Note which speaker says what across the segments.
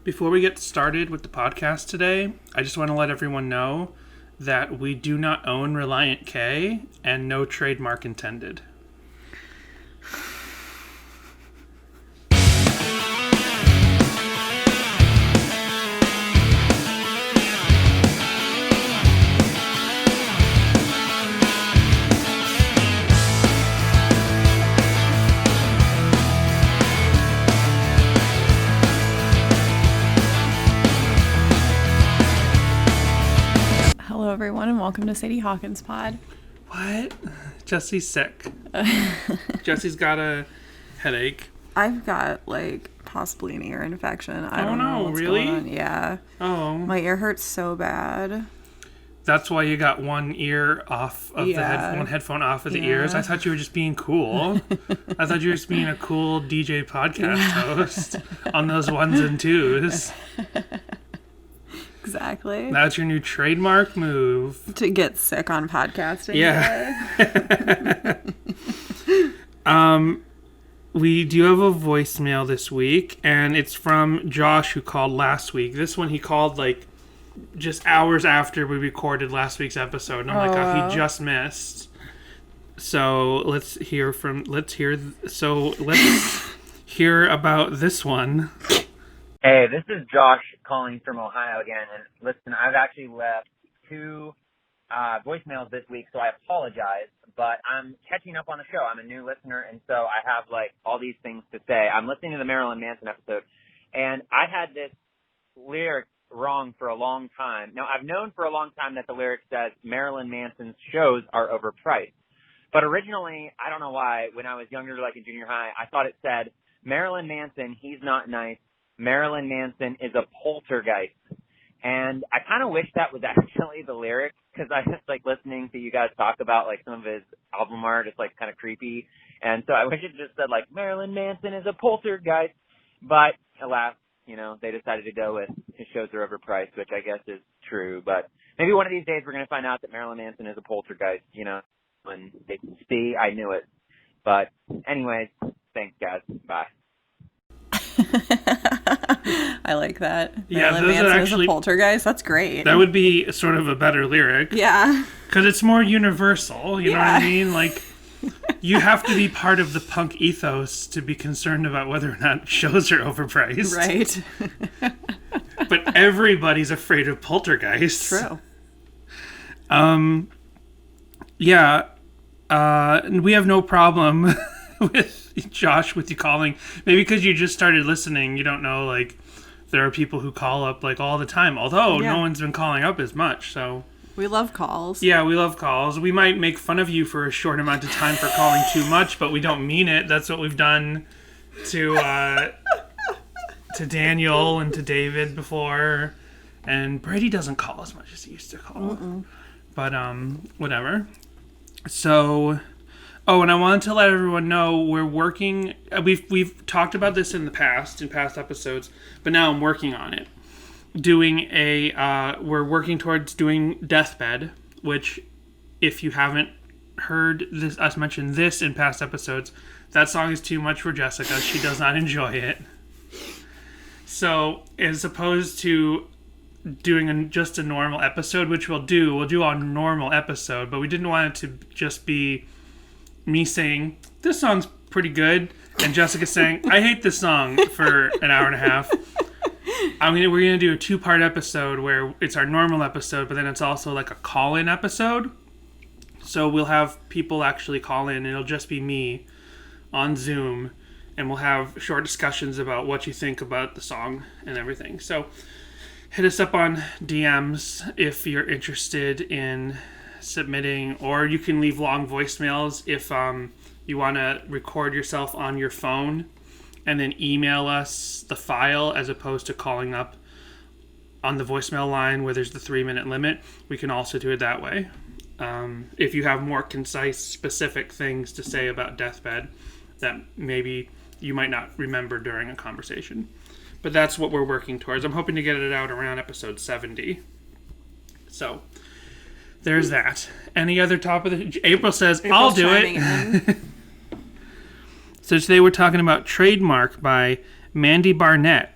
Speaker 1: Before we get started with the podcast today, I just want to let everyone know that we do not own Relient K and no trademark intended.
Speaker 2: Hello, everyone, and welcome to Sadie Hawkins Pod.
Speaker 1: What? Jesse's sick. Jesse's got a headache.
Speaker 2: I've got, possibly an ear infection. I don't
Speaker 1: know
Speaker 2: know what's
Speaker 1: really?
Speaker 2: going on. Yeah.
Speaker 1: Oh.
Speaker 2: My ear hurts so bad.
Speaker 1: That's why you got one ear off of one headphone off of the ears. I thought you were just being cool. I thought you were just being a cool DJ podcast host on those ones and twos.
Speaker 2: Exactly.
Speaker 1: That's your new trademark move.
Speaker 2: To get sick on podcasting.
Speaker 1: Yeah. We do have a voicemail this week, and it's from Josh, who called last week. This one he called just hours after we recorded last week's episode, and I'm wow. He just missed. So let's hear about this one.
Speaker 3: Hey, this is Josh calling from Ohio again. And listen, I've actually left two voicemails this week, so I apologize. But I'm catching up on the show. I'm a new listener, and so I have, all these things to say. I'm listening to the Marilyn Manson episode, and I had this lyric wrong for a long time. Now, I've known for a long time that the lyric says Marilyn Manson's shows are overpriced. But originally, I don't know why, when I was younger, in junior high, I thought it said, Marilyn Manson, he's not nice. Marilyn Manson is a poltergeist. And I kind of wish that was actually the lyric, because I just listening to you guys talk about some of his album art. It's kind of creepy. And so I wish it just said Marilyn Manson is a poltergeist. But alas, they decided to go with his shows are overpriced, which I guess is true. But maybe one of these days we're going to find out that Marilyn Manson is a poltergeist, and they can see I knew it. But anyways, thanks guys. Bye.
Speaker 2: I like that.
Speaker 1: Yeah,
Speaker 2: Marilyn
Speaker 1: those
Speaker 2: Manson
Speaker 1: are actually
Speaker 2: is a poltergeist. That's great.
Speaker 1: That would be sort of a better lyric.
Speaker 2: Yeah.
Speaker 1: Because it's more universal, you know what I mean? You have to be part of the punk ethos to be concerned about whether or not shows are overpriced.
Speaker 2: Right.
Speaker 1: But everybody's afraid of poltergeists.
Speaker 2: True.
Speaker 1: Yeah. We have no problem with Josh, with you calling. Maybe because you just started listening, you don't know, there are people who call up, all the time. Although, no one's been calling up as much, so...
Speaker 2: We love calls.
Speaker 1: Yeah, we love calls. We might make fun of you for a short amount of time for calling too much, but we don't mean it. That's what we've done to Daniel and to David before. And Brady doesn't call as much as he used to call. Mm-mm. But, whatever. So... Oh, and I wanted to let everyone know we're working... We've talked about this in the past, in past episodes, but now I'm working on it. We're working towards doing Deathbed, which, if you haven't heard us mention this in past episodes, that song is too much for Jessica. She does not enjoy it. So, as opposed to doing just a normal episode, which we'll do a normal episode, but we didn't want it to just be me saying, this song's pretty good, and Jessica saying, I hate this song, for an hour and a half. We're going to do a 2-part episode where it's our normal episode, but then it's also a call-in episode. So we'll have people actually call in, and it'll just be me on Zoom, and we'll have short discussions about what you think about the song and everything. So hit us up on DMs if you're interested in submitting, or you can leave long voicemails if you want to record yourself on your phone and then email us the file as opposed to calling up on the voicemail line where there's the 3-minute limit. We can also do it that way. If you have more concise, specific things to say about Deathbed that maybe you might not remember during a conversation. But that's what we're working towards. I'm hoping to get it out around episode 70. So there's that. Any other top of the... April says, I'll do it. So today we're talking about Trademark by Mandy Barnett.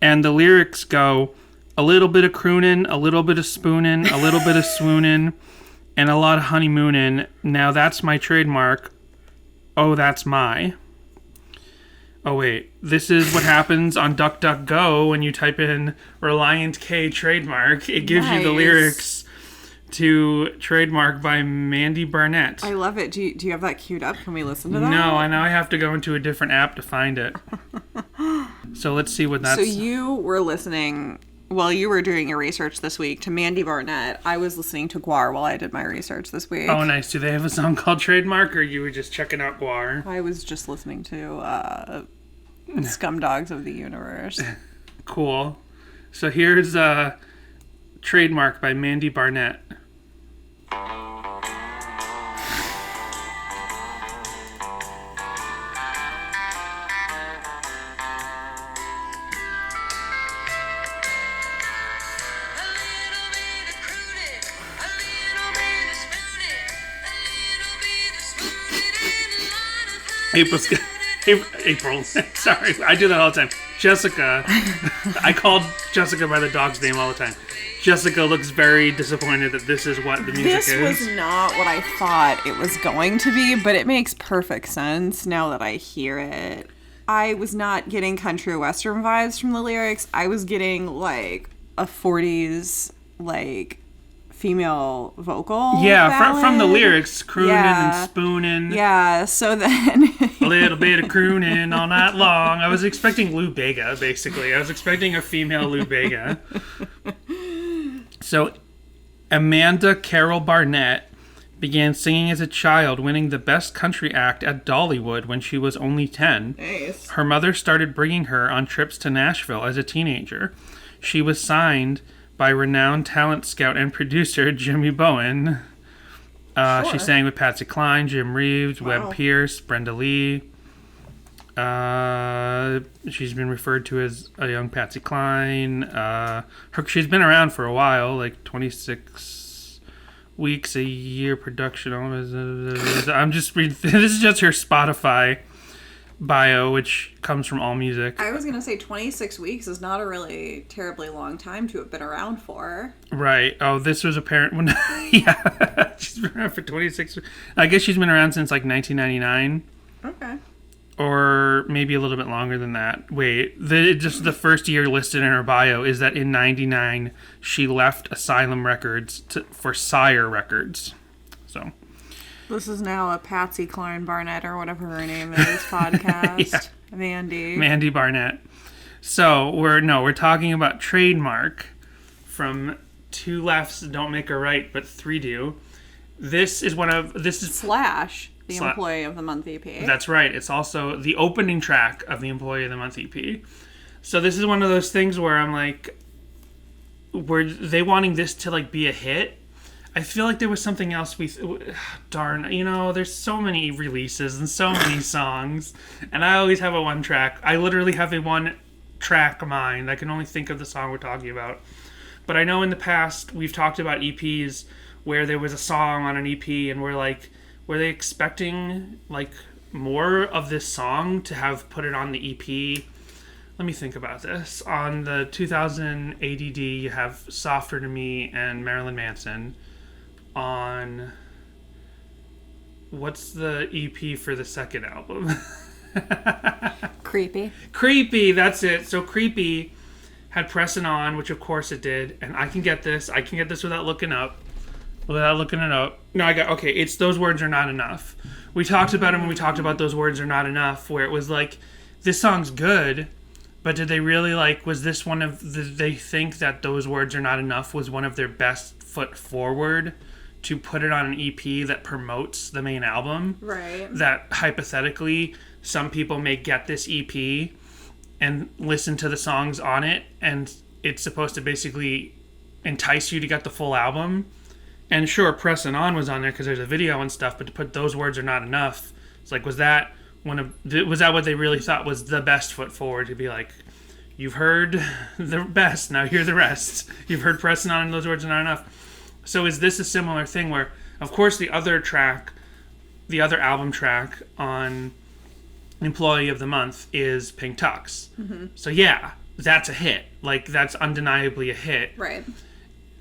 Speaker 1: And the lyrics go, a little bit of croonin', a little bit of spoonin', a little bit of swoonin', and a lot of honeymoonin'. Now that's my trademark. Oh, that's my. Oh, wait. This is what happens on DuckDuckGo when you type in Relient K trademark. It gives you the lyrics to Trademark by Mandy Barnett.
Speaker 2: I love it. Do you have that queued up? Can we listen to that?
Speaker 1: No, and now I have to go into a different app to find it. So let's see what that's...
Speaker 2: So you were listening, while you were doing your research this week, to Mandy Barnett. I was listening to Guar while I did my research this week.
Speaker 1: Oh, nice. Do they have a song called Trademark, or you were just checking out Guar?
Speaker 2: I was just listening to Scumdogs of the Universe.
Speaker 1: Cool. So here's Trademark by Mandy Barnett. April. Sorry, I do that all the time. Jessica. I called Jessica by the dog's name all the time. Jessica looks very disappointed that this is what the music is.
Speaker 2: This was not what I thought it was going to be, but it makes perfect sense now that I hear it. I was not getting country or western vibes from the lyrics. I was getting like a 40s like female vocal.
Speaker 1: Yeah, from the lyrics, crooning and spooning.
Speaker 2: Yeah, so then
Speaker 1: a little bit of crooning all night long. I was expecting Lou Bega, basically. I was expecting a female Lou Bega. So, Amanda Carol Barnett began singing as a child, winning the Best Country Act at Dollywood when she was only 10.
Speaker 2: Nice.
Speaker 1: Her mother started bringing her on trips to Nashville as a teenager. She was signed by renowned talent scout and producer Jimmy Bowen. She sang with Patsy Cline, Jim Reeves, Webb Pierce, Brenda Lee. She's been referred to as a young Patsy Cline. She's been around for a while, like 26 weeks a year production. I'm just reading. This is just her Spotify bio, which comes from AllMusic.
Speaker 2: I was going to say 26 weeks is not a really terribly long time to have been around for.
Speaker 1: Right. Oh, this was apparent when... yeah. She's been around for 26... I guess she's been around since like 1999.
Speaker 2: Okay.
Speaker 1: Or maybe a little bit longer than that. Wait. Just the first year listed in her bio is that in 99, she left Asylum Records for Sire Records. So...
Speaker 2: This is now a Patsy Cline Barnett or whatever her name is podcast. Yeah. Mandy
Speaker 1: Barnett. So we're talking about Trademark from Two Lefts Don't Make a Right, but Three Do. This is
Speaker 2: Slash, the Employee of the Month EP.
Speaker 1: That's right. It's also the opening track of the Employee of the Month EP. So this is one of those things where I'm like, were they wanting this to like be a hit? I feel like there was something else there's so many releases and so many songs, and I always have a one track. I literally have a one track mind. I can only think of the song we're talking about. But I know in the past we've talked about EPs where there was a song on an EP and were they expecting like more of this song to have put it on the EP? Let me think about this. On the 2000 ADD, you have Softer to Me and Marilyn Manson. On what's the EP for the second album? Creepy, that's it. So Creepy had Pressin' On, which of course it did, and I can get this without looking it up. No, it's Those Words Are Not Enough. We talked about it when we talked about Those Words Are Not Enough, where it was like, this song's good, but did they really was this they think that Those Words Are Not Enough was one of their best foot forward to put it on an EP that promotes the main album.
Speaker 2: Right.
Speaker 1: That hypothetically, some people may get this EP and listen to the songs on it, and it's supposed to basically entice you to get the full album. And sure, Pressin' On was on there because there's a video and stuff, but to put Those Words Are Not Enough, it's like, was that what they really thought was the best foot forward, to be like, you've heard the best, now hear the rest. You've heard Pressin' On and Those Words Are Not Enough. So is this a similar thing where, of course, the other album track on Employee of the Month is Pink Tux. Mm-hmm. So yeah, that's a hit. Like, that's undeniably a hit.
Speaker 2: Right.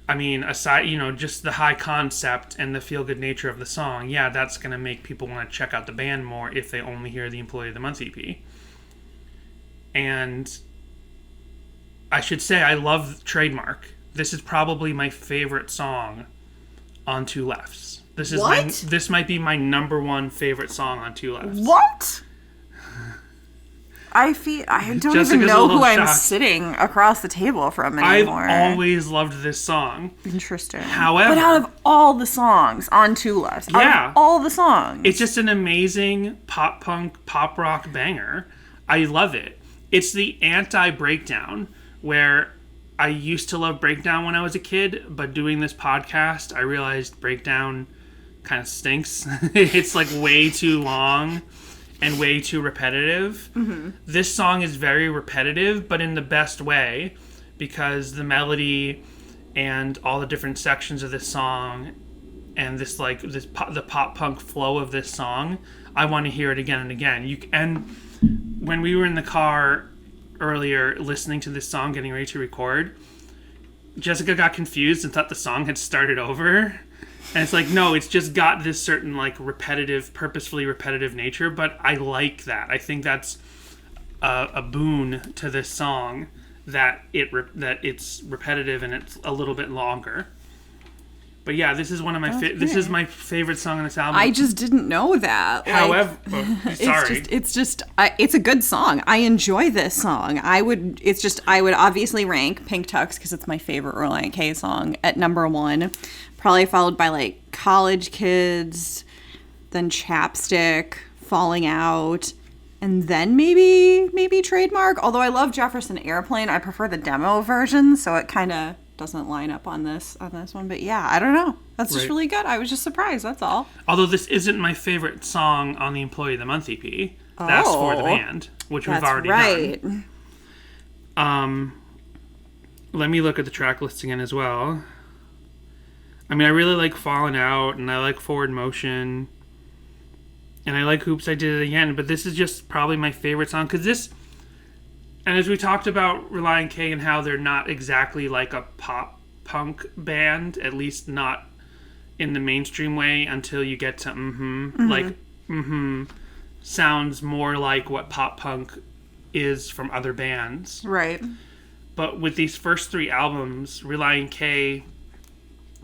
Speaker 1: I mean, aside, just the high concept and the feel-good nature of the song, yeah, that's going to make people want to check out the band more if they only hear the Employee of the Month EP. And I should say I love Trademark. This is probably my favorite song on Two Lefts. This might be my number one favorite song on Two Lefts.
Speaker 2: What? I don't even know who I'm sitting across the table from anymore.
Speaker 1: I've always loved this song.
Speaker 2: Interesting.
Speaker 1: However,
Speaker 2: but out of all the songs on Two Lefts, out of all the songs,
Speaker 1: it's just an amazing pop punk, pop rock banger. I love it. It's the anti-Breakdown, where I used to love Breakdown when I was a kid, but doing this podcast, I realized Breakdown kind of stinks. It's like way too long and way too repetitive. Mm-hmm. This song is very repetitive, but in the best way, because the melody and all the different sections of this song and the pop punk flow of this song, I want to hear it again and again. And when we were in the car earlier listening to this song, getting ready to record, Jessica got confused and thought the song had started over. And it's like, no, it's just got this certain, like, purposefully repetitive nature, but I like that. I think that's a boon to this song, that it's repetitive and it's a little bit longer. But yeah, this is one of my this is my favorite song on this album.
Speaker 2: I just didn't know that.
Speaker 1: However, sorry.
Speaker 2: It's a good song. I enjoy this song. I would obviously rank Pink Tux, because it's my favorite Relient K song, at number 1. Probably followed by, like, College Kids, then Chapstick, Falling Out, and then maybe Trademark. Although I love Jefferson Airplane, I prefer the demo version, so it kind of doesn't line up on this one. But yeah, I don't know. That's just really good. I was just surprised. That's all.
Speaker 1: Although this isn't my favorite song on the Employee of the Month EP. That's for the band, which we've already done. Let me look at the track list again as well. I mean, I really like Falling Out, and I like Forward Motion, and I like Oops, I Did It Again, but this is just probably my favorite song, because this, and as we talked about Relient K and how they're not exactly like a pop punk band, at least not in the mainstream way until you get to sounds more like what pop punk is from other bands.
Speaker 2: Right.
Speaker 1: But with these first 3 albums, Relient K,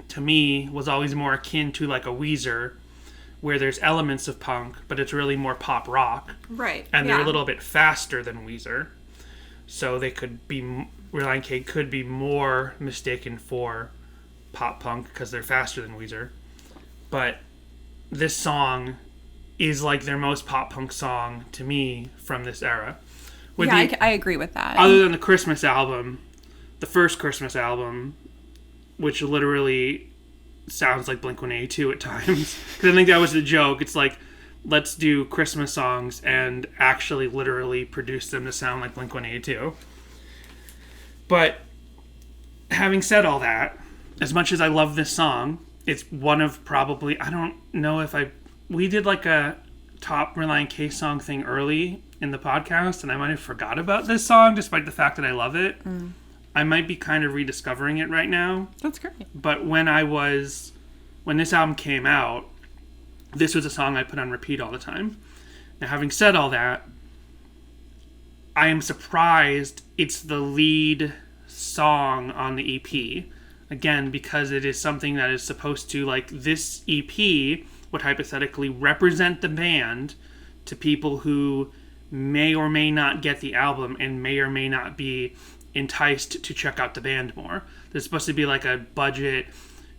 Speaker 1: to me, was always more akin to like a Weezer, where there's elements of punk, but it's really more pop rock.
Speaker 2: Right.
Speaker 1: And they're a little bit faster than Weezer. So Relient K could be more mistaken for pop punk because they're faster than Weezer. But this song is like their most pop punk song to me from this era.
Speaker 2: I agree with that.
Speaker 1: Other than the Christmas album, the first Christmas album, which literally sounds like Blink-182 at times. Because I think that was the joke. It's like, let's do Christmas songs and actually literally produce them to sound like Blink-182. But having said all that, as much as I love this song, it's one of probably, I don't know if we did like a top Relient K song thing early in the podcast, and I might have forgot about this song despite the fact that I love it. I might be kind of rediscovering it right now.
Speaker 2: That's great.
Speaker 1: But when this album came out, this was a song I put on repeat all the time. Now, having said all that, I am surprised it's the lead song on the EP. Again, because it is something that is supposed to, like, this EP would hypothetically represent the band to people who may or may not get the album and may or may not be enticed to check out the band more. There's supposed to be like a budget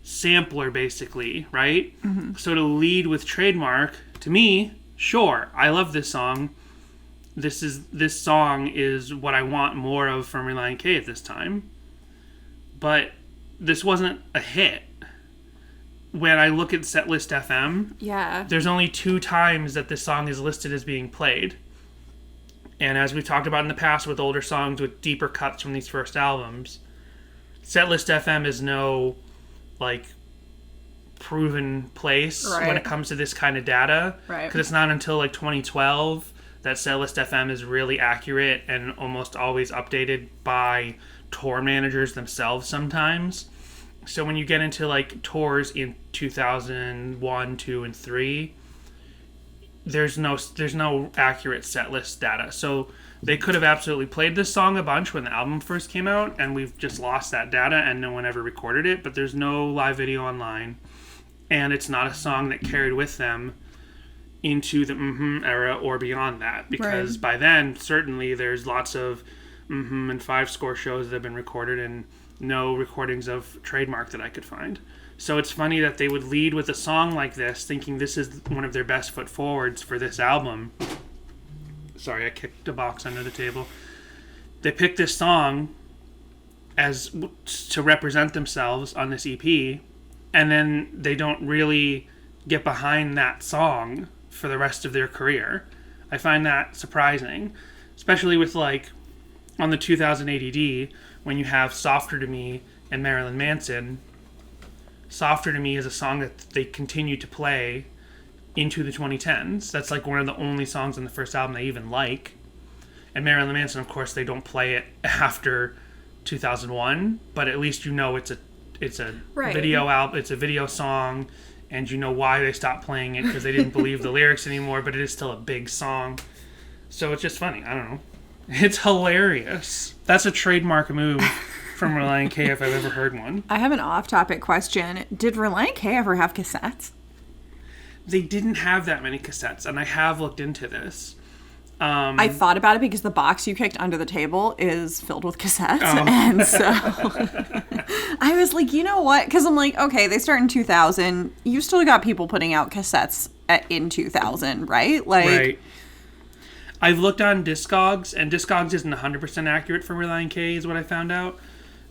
Speaker 1: sampler, basically, right? Mm-hmm. So to lead with Trademark, to me, sure, I love this song. This song is what I want more of from Relient K at this time. But this wasn't a hit. When I look at Setlist FM, there's only 2 times that this song is listed as being played. And as we've talked about in the past with older songs with deeper cuts from these first albums, Setlist FM is no, like, proven place when it comes to this kind of data.
Speaker 2: Right.
Speaker 1: Because it's not until, like, 2012 that Setlist FM is really accurate and almost always updated by tour managers themselves sometimes. So when you get into like tours in 2001, 2, and 3, there's no accurate set list data. So they could have absolutely played this song a bunch when the album first came out, and we've just lost that data and no one ever recorded it, but there's no live video online, and it's not a song that carried with them into the era or beyond that, because by then certainly there's lots of and 5-score shows that have been recorded and no recordings of Trademark that I could find. So it's funny that they would lead with a song like this, thinking this is one of their best foot forwards for this album. Sorry, I kicked a box under the table. They picked this song as to represent themselves on this EP, and then they don't really get behind that song for the rest of their career. I find that surprising, especially with like on the 2000 ADD when you have Softer to Me and Marilyn Manson. Softer to Me is a song that they continue to play into the 2010s. That's like one of the only songs on the first album they even like. And Marilyn Manson, of course, they don't play it after 2001, but at least you know it's a video album, it's a video song, and you know why they stopped playing it, because they didn't believe the lyrics anymore, but it is still a big song. So it's just funny. I don't know. It's hilarious. That's a trademark move from Relient K if I've ever heard one.
Speaker 2: I have an off-topic question. Did Relient K ever have cassettes?
Speaker 1: They didn't have that many cassettes, and I have looked into this.
Speaker 2: I thought about it because the box you kicked under the table is filled with cassettes. And so I was like, you know what? Because I'm like, okay, they start in 2000. You still got people putting out cassettes in 2000, right? Like,
Speaker 1: right. I've looked on Discogs, and Discogs isn't 100% accurate for Relient K, is what I found out,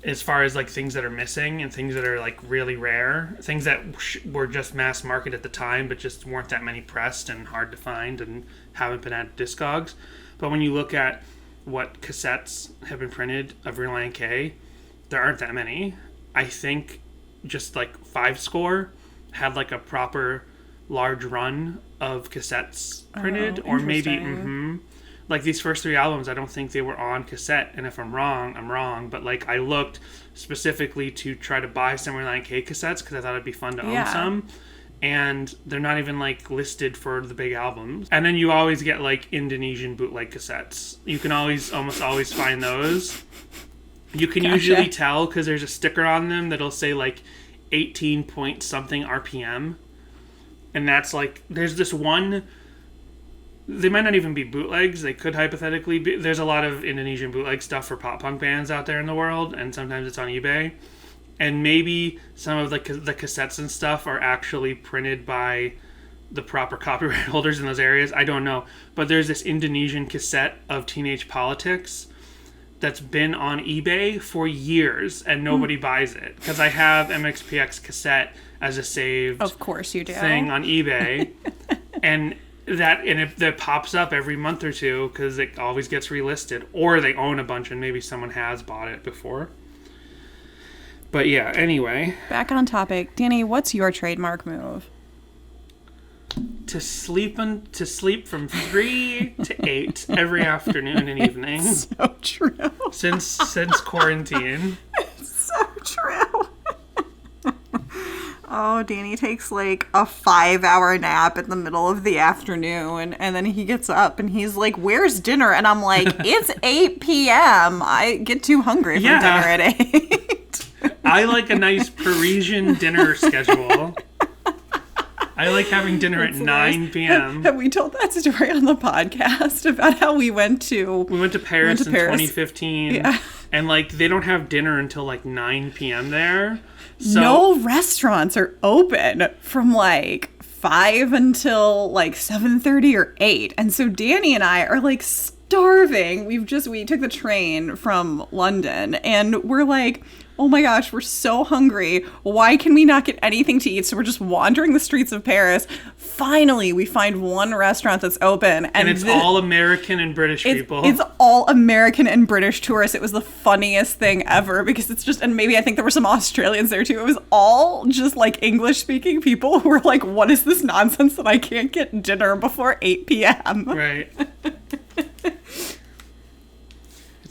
Speaker 1: as far as like things that are missing and things that are like really rare, things that were just mass market at the time but just weren't that many pressed and hard to find and haven't been at Discogs. But when you look at what cassettes have been printed of Relient K, there aren't that many. I think just like 5-score had like a proper large run of cassettes printed, or maybe like these first 3 albums, I don't think they were on cassette, and if I'm wrong, I'm wrong, but like I looked specifically to try to buy some Relient K cassettes because I thought it'd be fun to own some, and they're not even like listed for the big albums. And then you always get like Indonesian bootleg cassettes. You can almost always find those. You can usually tell because there's a sticker on them that'll say like 18 point something RPM, and that's like, there's this one. They might not even be bootlegs. They could hypothetically be. There's a lot of Indonesian bootleg stuff for pop punk bands out there in the world, and sometimes it's on eBay. And maybe some of the cassettes and stuff are actually printed by the proper copyright holders in those areas. I don't know. But there's this Indonesian cassette of Teenage Politics that's been on eBay for years, and nobody buys it. Because I have MXPX cassette as a saved
Speaker 2: of course you do.
Speaker 1: Thing on eBay. and that pops up every month or two because it always gets relisted, or they own a bunch and maybe someone has bought it before. But yeah, anyway,
Speaker 2: back on topic. Danny, what's your trademark move?
Speaker 1: To sleep from 3 to 8 every afternoon and evening.
Speaker 2: So true.
Speaker 1: Since quarantine.
Speaker 2: It's so true. Oh, Danny takes like a 5-hour nap in the middle of the afternoon, and then he gets up and he's like, "Where's dinner?" And I'm like, "It's 8 p.m. I get too hungry for dinner at 8.
Speaker 1: I like a nice Parisian dinner schedule. I like having dinner at 9 p.m.
Speaker 2: Have we told that story on the podcast about how we went to
Speaker 1: Paris in 2015? Yeah. And like they don't have dinner until like 9 p.m. there. So,
Speaker 2: no restaurants are open from like 5 until like 7:30 or 8. And so Danny and I are like starving. We took the train from London, and we're like, oh my gosh, we're so hungry. Why can we not get anything to eat? So we're just wandering the streets of Paris. Finally, we find one restaurant that's open.
Speaker 1: And it's all American and British people.
Speaker 2: It's all American and British tourists. It was the funniest thing ever because it's just, and maybe I think there were some Australians there too. It was all just like English-speaking people who were like, what is this nonsense that I can't get dinner before 8 p.m.?
Speaker 1: Right.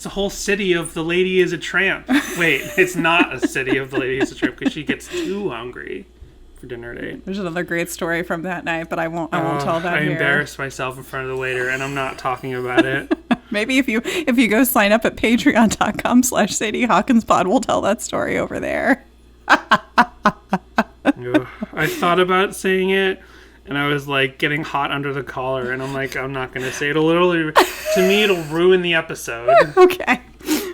Speaker 1: It's a whole city of the lady is a tramp. Wait, it's not a city of the lady is a tramp because she gets too hungry for dinner date.
Speaker 2: There's another great story from that night, but I won't tell that
Speaker 1: I
Speaker 2: here.
Speaker 1: embarrassed myself in front of the waiter, and I'm not talking about it.
Speaker 2: Maybe if you go sign up at patreon.com/Sadie Hawkins Pod, we'll tell that story over there.
Speaker 1: I thought about saying it, and I was like getting hot under the collar, and I'm like, I'm not going to say it. To me, it'll ruin the episode.
Speaker 2: Okay.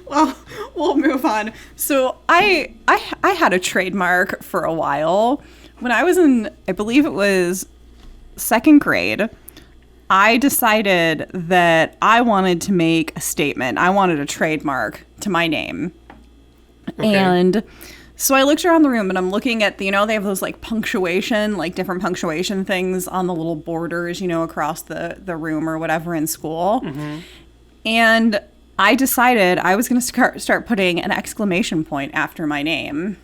Speaker 2: Well, we'll move on. So I had a trademark for a while. When I was in, I believe it was second grade, I decided that I wanted to make a statement. I wanted a trademark to my name.
Speaker 1: Okay.
Speaker 2: And so I looked around the room and I'm looking at, they have those like punctuation, like different punctuation things on the little borders, across the room or whatever in school.
Speaker 1: Mm-hmm.
Speaker 2: And I decided I was going to start putting an exclamation point after my name.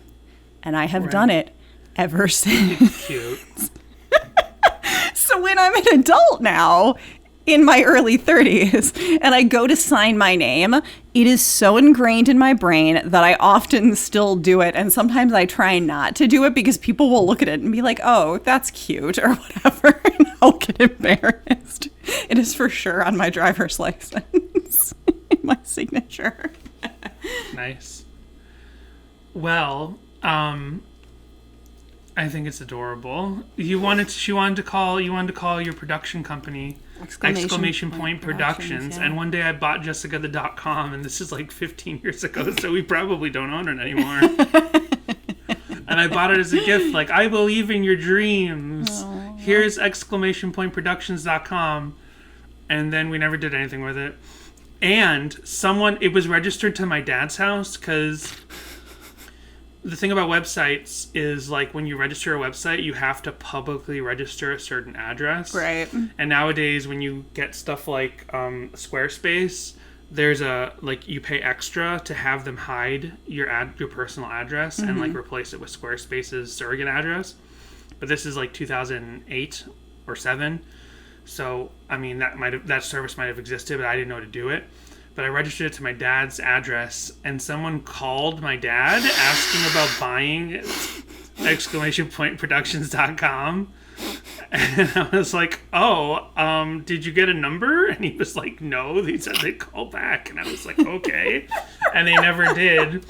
Speaker 2: And I have done it ever since.
Speaker 1: Cute.
Speaker 2: So when I'm an adult now, in my early 30s, and I go to sign my name, it is so ingrained in my brain that I often still do it. And sometimes I try not to do it because people will look at it and be like, oh, that's cute or whatever. And I'll get embarrassed. It is for sure on my driver's license, in my signature.
Speaker 1: Nice. Well, I think it's adorable. You wanted to call your production company Exclamation Point Productions,
Speaker 2: yeah.
Speaker 1: And one day I bought Jessica the .com, and this is like 15 years ago, so we probably don't own it anymore. And I bought it as a gift, like, I believe in your dreams. Aww. Here's exclamationpointproductions.com. And then we never did anything with it. And it was registered to my dad's house, because the thing about websites is, like, when you register a website, you have to publicly register a certain address.
Speaker 2: Right.
Speaker 1: And nowadays, when you get stuff like Squarespace, there's you pay extra to have them hide your personal address and, like, replace it with Squarespace's surrogate address. But this is, like, 2008 or 7. So, I mean, that service might have existed, but I didn't know to do it. But I registered it to my dad's address, and someone called my dad asking about buying exclamationpointproductions.com. And I was like, did you get a number? And he was like, no. They said they'd call back. And I was like, okay. And they never did.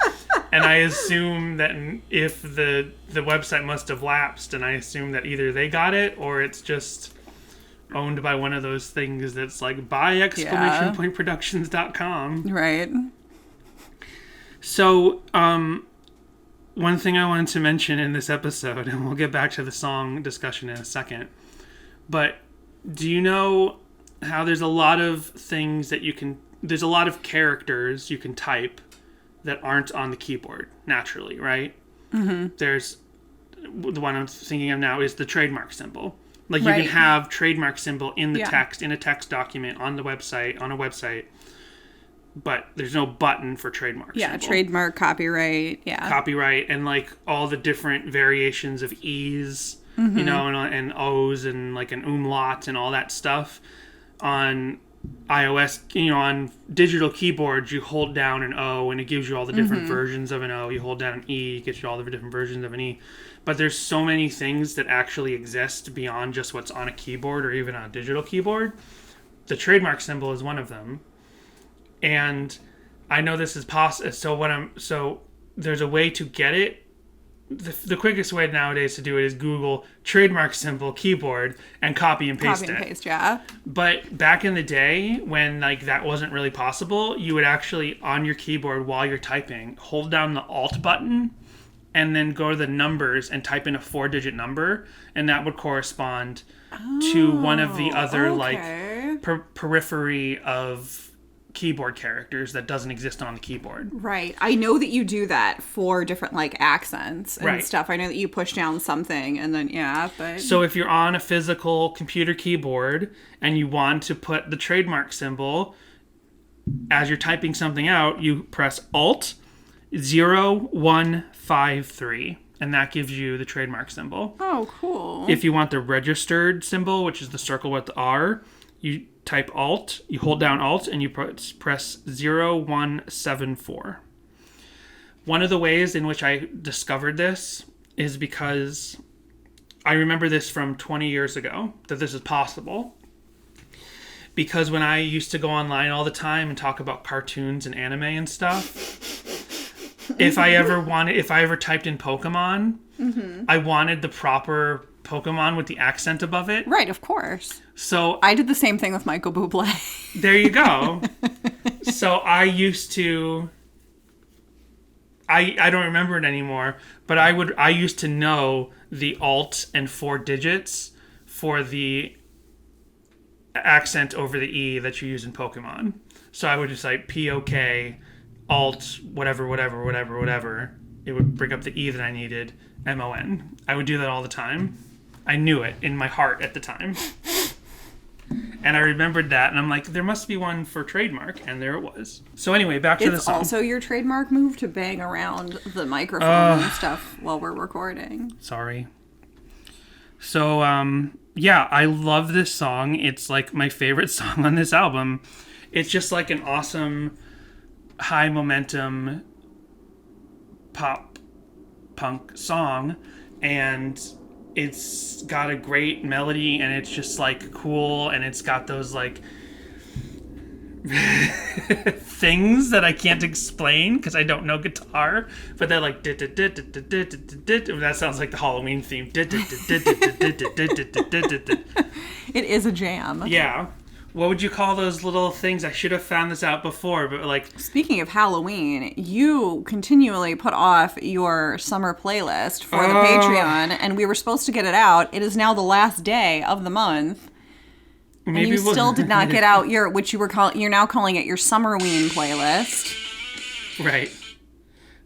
Speaker 1: And I assume that if the website must have lapsed, and I assume that either they got it or it's just owned by one of those things that's like, buy exclamationpointproductions.com.
Speaker 2: Right.
Speaker 1: So, one thing I wanted to mention in this episode, and we'll get back to the song discussion in a second, but do you know how there's a lot of things that there's a lot of characters you can type that aren't on the keyboard naturally, right? Mm-hmm. There's, the one I'm thinking of now is the trademark symbol. Like, you can have trademark symbol in the text, in a text document, on a website, but there's no button for trademark symbol.
Speaker 2: Yeah, trademark, copyright,
Speaker 1: Copyright, and, like, all the different variations of E's, and O's, and, like, an umlaut, and all that stuff. On iOS, on digital keyboards, you hold down an O, and it gives you all the different versions of an O. You hold down an E, it gets you all the different versions of an E. But there's so many things that actually exist beyond just what's on a keyboard or even on a digital keyboard. The trademark symbol is one of them. And I know this is possible. So there's a way to get it. The quickest way nowadays to do it is Google trademark symbol keyboard and copy and paste it.
Speaker 2: Copy and paste, yeah.
Speaker 1: But back in the day, when, like, that wasn't really possible, you would actually, on your keyboard while you're typing, hold down the Alt button and then go to the numbers and type in a 4-digit number, and that would correspond to one of the other periphery of keyboard characters that doesn't exist on the keyboard.
Speaker 2: Right. I know that you do that for different, like, accents and stuff. I know that you push down something and then, but...
Speaker 1: So if you're on a physical computer keyboard and you want to put the trademark symbol, as you're typing something out, you press Alt 0153, and that gives you the trademark symbol.
Speaker 2: Oh, cool.
Speaker 1: If you want the registered symbol, which is the circle with the R, you type Alt, you hold down Alt, and you press 0174. One of the ways in which I discovered this is because I remember this from 20 years ago, that this is possible. Because when I used to go online all the time and talk about cartoons and anime and stuff, if I ever typed in Pokemon, I wanted the proper Pokemon with the accent above it.
Speaker 2: Right, of course.
Speaker 1: So
Speaker 2: I did the same thing with Michael Bublé.
Speaker 1: There you go. So I used to... I don't remember it anymore, but I used to know the Alt and 4 digits for the accent over the E that you use in Pokemon. So I would just like POK, Alt, whatever. It would bring up the E that I needed, MON. I would do that all the time. I knew it in my heart at the time. And I remembered that, and I'm like, there must be one for Trademark, and there it was. So anyway, back to the song.
Speaker 2: It's also your trademark move to bang around the microphone and stuff while we're recording.
Speaker 1: Sorry. So, yeah, I love this song. It's like my favorite song on this album. It's just like an awesome, high momentum pop punk song, and it's got a great melody, and it's just like cool, and it's got those like things that I can't explain because I don't know guitar, but they're like that sounds like the Halloween theme.
Speaker 2: It is a jam.
Speaker 1: Yeah. What would you call those little things? I should have found this out before, but like...
Speaker 2: Speaking of Halloween, you continually put off your summer playlist for the Patreon, and we were supposed to get it out. It is now the last day of the month. Maybe and you still did not get out your, which you were you're now calling it your Summerween playlist.
Speaker 1: Right.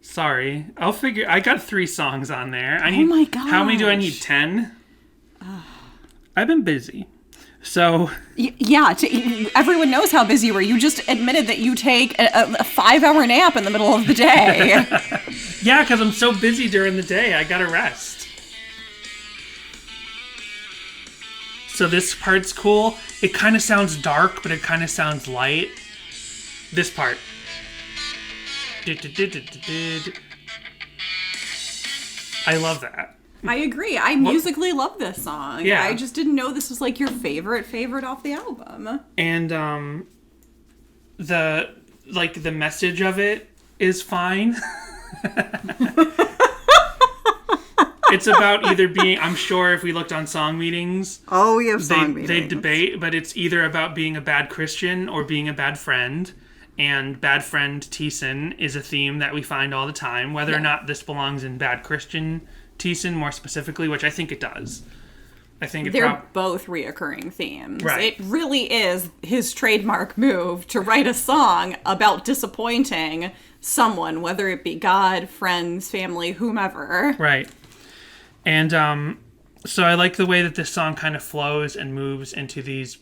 Speaker 1: Sorry. I got 3 songs on there. Oh
Speaker 2: my gosh.
Speaker 1: How many do I need? 10? I've been busy. So...
Speaker 2: Yeah, everyone knows how busy you were. You just admitted that you take a 5-hour nap in the middle of the day.
Speaker 1: Yeah, because I'm so busy during the day. I gotta rest. So this part's cool. It kind of sounds dark, but it kind of sounds light. This part. I love that.
Speaker 2: I agree. I musically love this song.
Speaker 1: Yeah.
Speaker 2: I just didn't know this was like your favorite off the album.
Speaker 1: And the message of it is fine. It's about either being, I'm sure if we looked on song meetings,
Speaker 2: we have song meetings.
Speaker 1: They debate, but it's either about being a bad Christian or being a bad friend. And bad friend Thiessen is a theme that we find all the time, whether or not this belongs in bad Christian Thiessen more specifically, which I think it does. I think
Speaker 2: they're both reoccurring themes.
Speaker 1: Right.
Speaker 2: It really is his trademark move to write a song about disappointing someone, whether it be God, friends, family, whomever.
Speaker 1: Right. And so I like the way that this song kind of flows and moves into these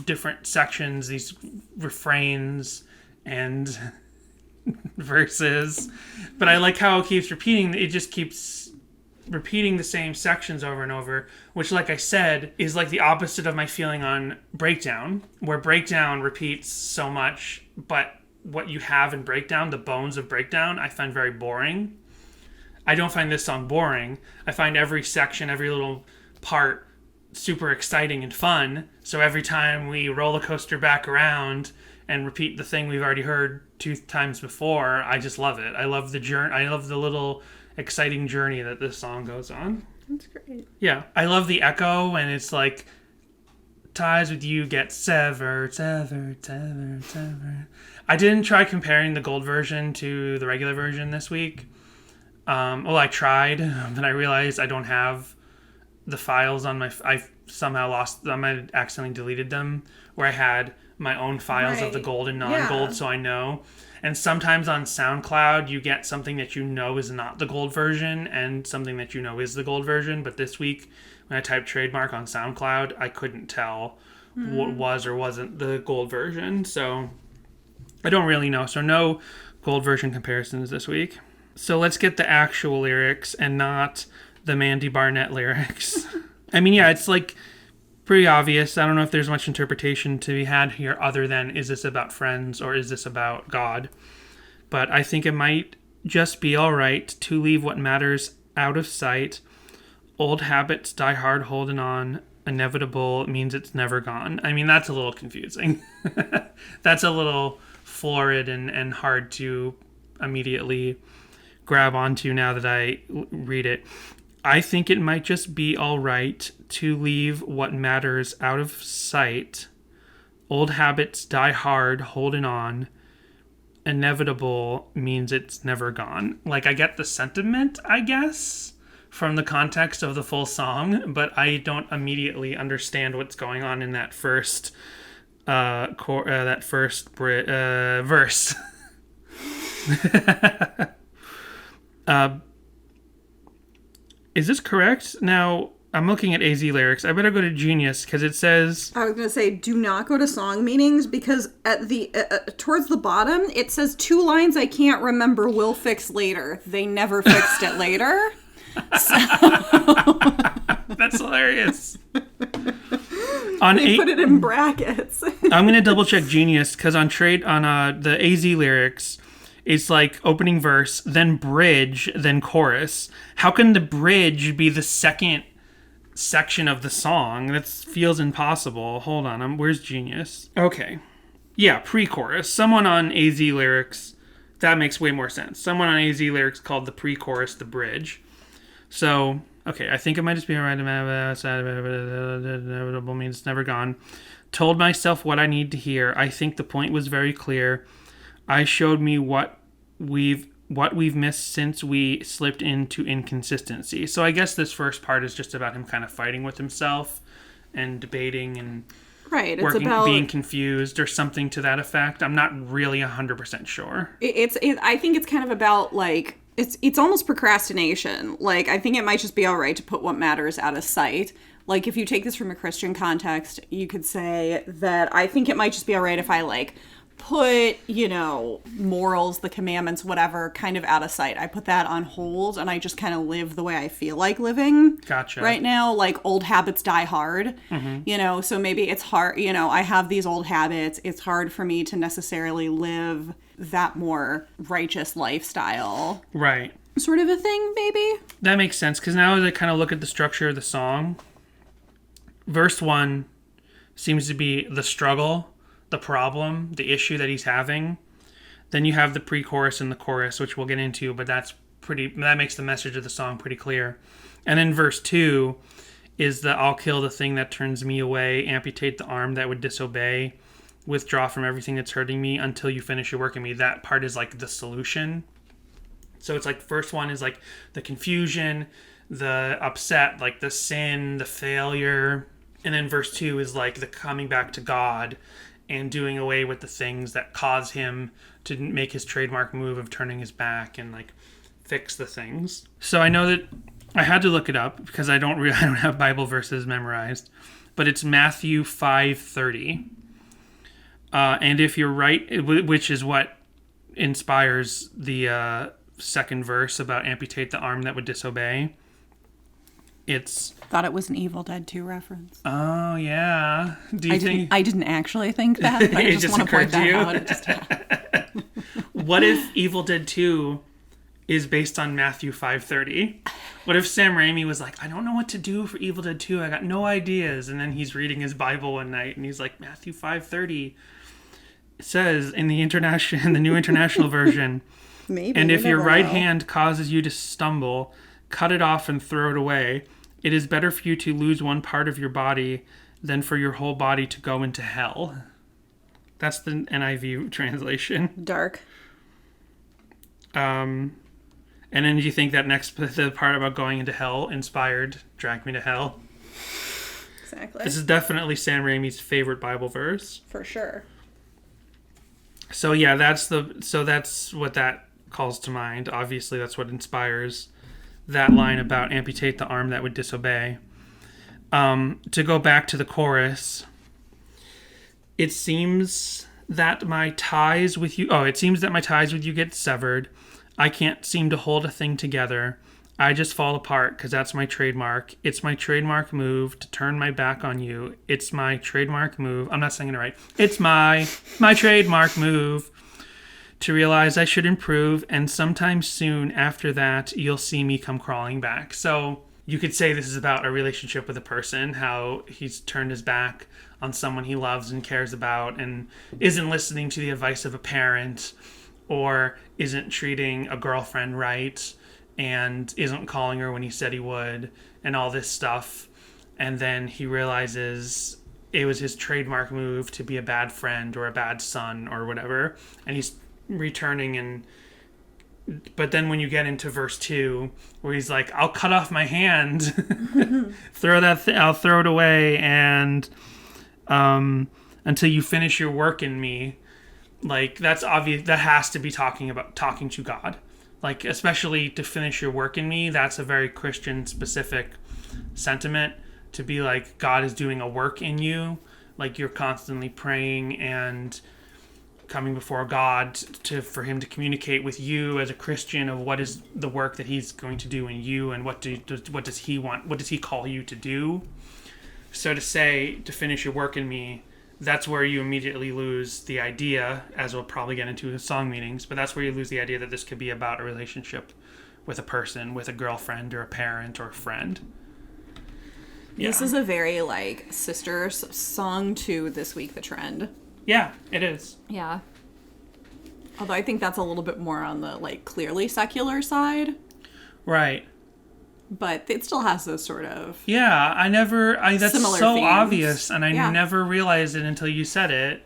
Speaker 1: different sections, these refrains and verses. But I like how it keeps repeating. It just keeps repeating the same sections over and over, which, like I said, is like the opposite of my feeling on Breakdown, where Breakdown repeats so much, but what you have in Breakdown, the bones of Breakdown, I find very boring. I don't find this song boring. I find every section, every little part super exciting and fun. So every time we roller coaster back around and repeat the thing we've already heard 2 times before, I just love it. I love the journey. I love the little exciting journey that this song goes on.
Speaker 2: That's great.
Speaker 1: Yeah. I love the echo when it's like, ties with you get severed. I didn't try comparing the gold version to the regular version this week. I tried, but I realized I don't have the files on I somehow lost them. I accidentally deleted them, where I had my own files of the gold and non-gold, so I know. And sometimes on SoundCloud, you get something that you know is not the gold version and something that you know is the gold version. But this week, when I typed Trademark on SoundCloud, I couldn't tell what was or wasn't the gold version. So I don't really know. So no gold version comparisons this week. So let's get the actual lyrics and not the Mandy Barnett lyrics. I mean, yeah, it's like pretty obvious. I don't know if there's much interpretation to be had here other than, is this about friends or is this about God? But I think it might just be all right to leave what matters out of sight. Old habits die hard holding on. Inevitable means it's never gone. I mean, that's a little confusing. That's a little florid and hard to immediately grab onto now that I read it. I think it might just be all right to leave what matters out of sight. Old habits die hard holding on. Inevitable means it's never gone. Like, I get the sentiment, I guess, from the context of the full song, but I don't immediately understand what's going on in that first verse. Is this correct? Now, I'm looking at AZ lyrics. I better go to Genius because it says...
Speaker 2: I was going to say, do not go to song meanings because at the towards the bottom, it says 2 lines I can't remember will fix later. They never fixed it later. So...
Speaker 1: That's hilarious.
Speaker 2: They put it in brackets.
Speaker 1: I'm going to double check Genius because on the AZ lyrics, it's like opening verse, then bridge, then chorus. How can the bridge be the second section of the song? That feels impossible. Hold on, where's Genius? Okay. Yeah, pre-chorus. Someone on AZ lyrics, that makes way more sense. Someone on AZ lyrics called the pre-chorus the bridge. So, okay, I think it might just be alright. Inevitable means it's never gone. Told myself what I need to hear. I think the point was very clear. I showed me what we've missed since we slipped into inconsistency. So I guess this first part is just about him kind of fighting with himself and debating and
Speaker 2: right. It's about
Speaker 1: being confused or something to that effect. I'm not really 100% sure.
Speaker 2: I think it's kind of about like it's almost procrastination. Like, I think it might just be all right to put what matters out of sight. Like, if you take this from a Christian context, you could say that I think it might just be all right if I like put, morals, the commandments, whatever, kind of out of sight. I put that on hold and I just kind of live the way I feel like living.
Speaker 1: Gotcha.
Speaker 2: Right now, like, old habits die hard, so maybe it's hard, I have these old habits. It's hard for me to necessarily live that more righteous lifestyle.
Speaker 1: Right.
Speaker 2: Sort of a thing, maybe?
Speaker 1: That makes sense, because now as I kind of look at the structure of the song, verse 1 seems to be the struggle, the problem, the issue that he's having. Then you have the pre-chorus and the chorus, which we'll get into, but that makes the message of the song pretty clear. And then verse 2 is the I'll kill the thing that turns me away, amputate the arm that would disobey, withdraw from everything that's hurting me until you finish your work in me. That part is like the solution. So it's like first one is like the confusion, the upset, like the sin, the failure. And then verse 2 is like the coming back to God and doing away with the things that cause him to make his trademark move of turning his back and like fix the things. So I know that I had to look it up because I don't have Bible verses memorized, but it's Matthew 5:30. And if you're right, which is what inspires the second verse about amputate the arm that would disobey.
Speaker 2: Thought it was an Evil Dead 2 reference.
Speaker 1: Oh, yeah. I
Speaker 2: didn't actually think that. But I just want to point that out. It just
Speaker 1: What if Evil Dead 2 is based on Matthew 5:30? What if Sam Raimi was like, I don't know what to do for Evil Dead 2. I got no ideas. And then he's reading his Bible one night and he's like, Matthew 5:30 says in the New International Version,
Speaker 2: maybe.
Speaker 1: And if your right hand causes you to stumble, cut it off and throw it away. It is better for you to lose one part of your body than for your whole body to go into hell. That's the NIV translation.
Speaker 2: Dark.
Speaker 1: And then do you think that the part about going into hell inspired Drag Me to Hell?
Speaker 2: Exactly.
Speaker 1: This is definitely Sam Raimi's favorite Bible verse.
Speaker 2: For sure.
Speaker 1: So yeah, that's what that calls to mind. Obviously, that's what inspires that line about amputate the arm that would disobey. To go back to the chorus, it seems that my ties with you get severed. I can't seem to hold a thing together. I just fall apart because that's my trademark. It's my trademark move to turn my back on you. It's my trademark move. I'm not singing it right. It's my trademark move to realize I should improve, and sometime soon after that, you'll see me come crawling back. So you could say this is about a relationship with a person, how he's turned his back on someone he loves and cares about and isn't listening to the advice of a parent or isn't treating a girlfriend right and isn't calling her when he said he would and all this stuff. And then he realizes it was his trademark move to be a bad friend or a bad son or whatever. And he's returning but then when you get into verse 2 where he's like, I'll cut off my hand, I'll throw it away, and until you finish your work in me, like, that's obvious. That has to be talking to God, like, especially to finish your work in me. That's a very Christian specific sentiment, to be like, God is doing a work in you, like you're constantly praying and coming before God for him to communicate with you as a Christian of what is the work that he's going to do in you, and what does he want, what does he call you to do. So to say, to finish your work in me, that's where you immediately lose the idea, as we'll probably get into in song meetings, but that's where you lose the idea that this could be about a relationship with a person, with a girlfriend or a parent or a friend. Yeah.
Speaker 2: This is a very, like, sister song to This Week the Trend.
Speaker 1: Yeah, it is.
Speaker 2: Yeah. Although I think that's a little bit more on the, like, clearly secular side.
Speaker 1: Right.
Speaker 2: But it still has those sort of...
Speaker 1: Yeah, that's
Speaker 2: similar
Speaker 1: so
Speaker 2: themes.
Speaker 1: obvious, and I never realized it until you said it.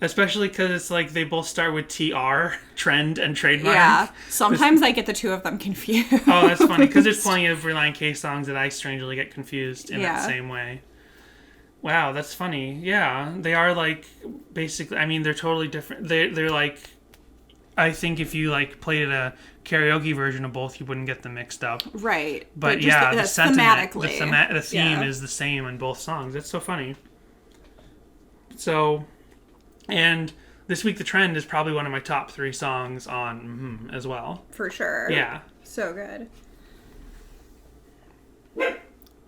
Speaker 1: Especially because it's like they both start with TR, trend, and trademark.
Speaker 2: Yeah, sometimes I get the two of them confused.
Speaker 1: Oh, that's funny, because there's plenty of Relient K songs that I strangely get confused in that same way. Wow, that's funny. Yeah, they are, like, basically, I mean, they're totally different. They're like, I think if you, like, played a karaoke version of both, you wouldn't get them mixed up.
Speaker 2: Right.
Speaker 1: But yeah, the sentiment,
Speaker 2: thematically.
Speaker 1: the theme is the same in both songs. That's so funny. So, and This Week the Trend is probably one of my top 3 songs on as well.
Speaker 2: For sure.
Speaker 1: Yeah.
Speaker 2: So good.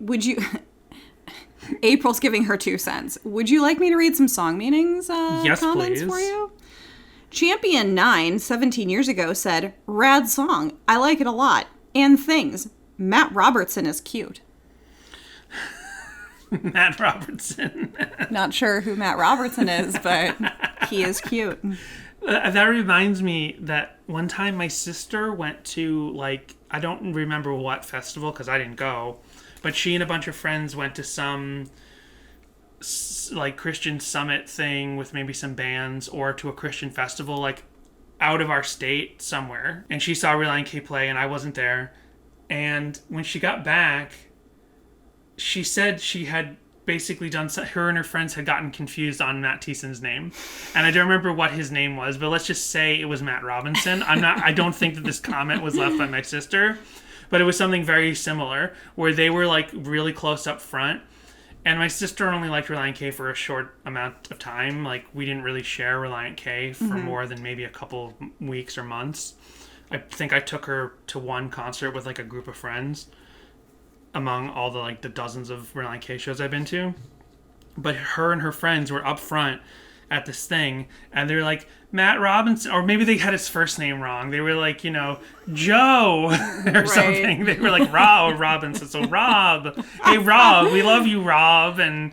Speaker 2: Would you... April's giving her 2 cents. Would you like me to read some song meanings
Speaker 1: yes,
Speaker 2: comments
Speaker 1: please.
Speaker 2: For you? Champion 9, 17 years ago, said, "Rad song. I like it a lot. And things. Matt Robertson is cute."
Speaker 1: Matt Robertson.
Speaker 2: Not sure who Matt Robertson is, but he is cute.
Speaker 1: That reminds me that one time my sister went to, like, I don't remember what festival because I didn't go, but she and a bunch of friends went to some, like, Christian summit thing with maybe some bands, or to a Christian festival, like, out of our state somewhere. And she saw Relient K play, and I wasn't there. And when she got back, she said she had basically done, her and her friends had gotten confused on Matt Thiessen's name. And I don't remember what his name was, but let's just say it was Matt Robinson. I don't think that this comment was left by my sister, but it was something very similar, where they were, like, really close up front. And my sister only liked Relient K for a short amount of time. Like, we didn't really share Relient K for more than maybe a couple weeks or months. I think I took her to one concert with, like, a group of friends among all the, like, the dozens of Relient K shows I've been to. But her and her friends were up front at this thing, and they were like, Matt Robinson, or maybe they had his first name wrong. They were like, you know, Joe or something. They were like, Rob Robinson. So Rob, hey Rob, we love you, Rob. And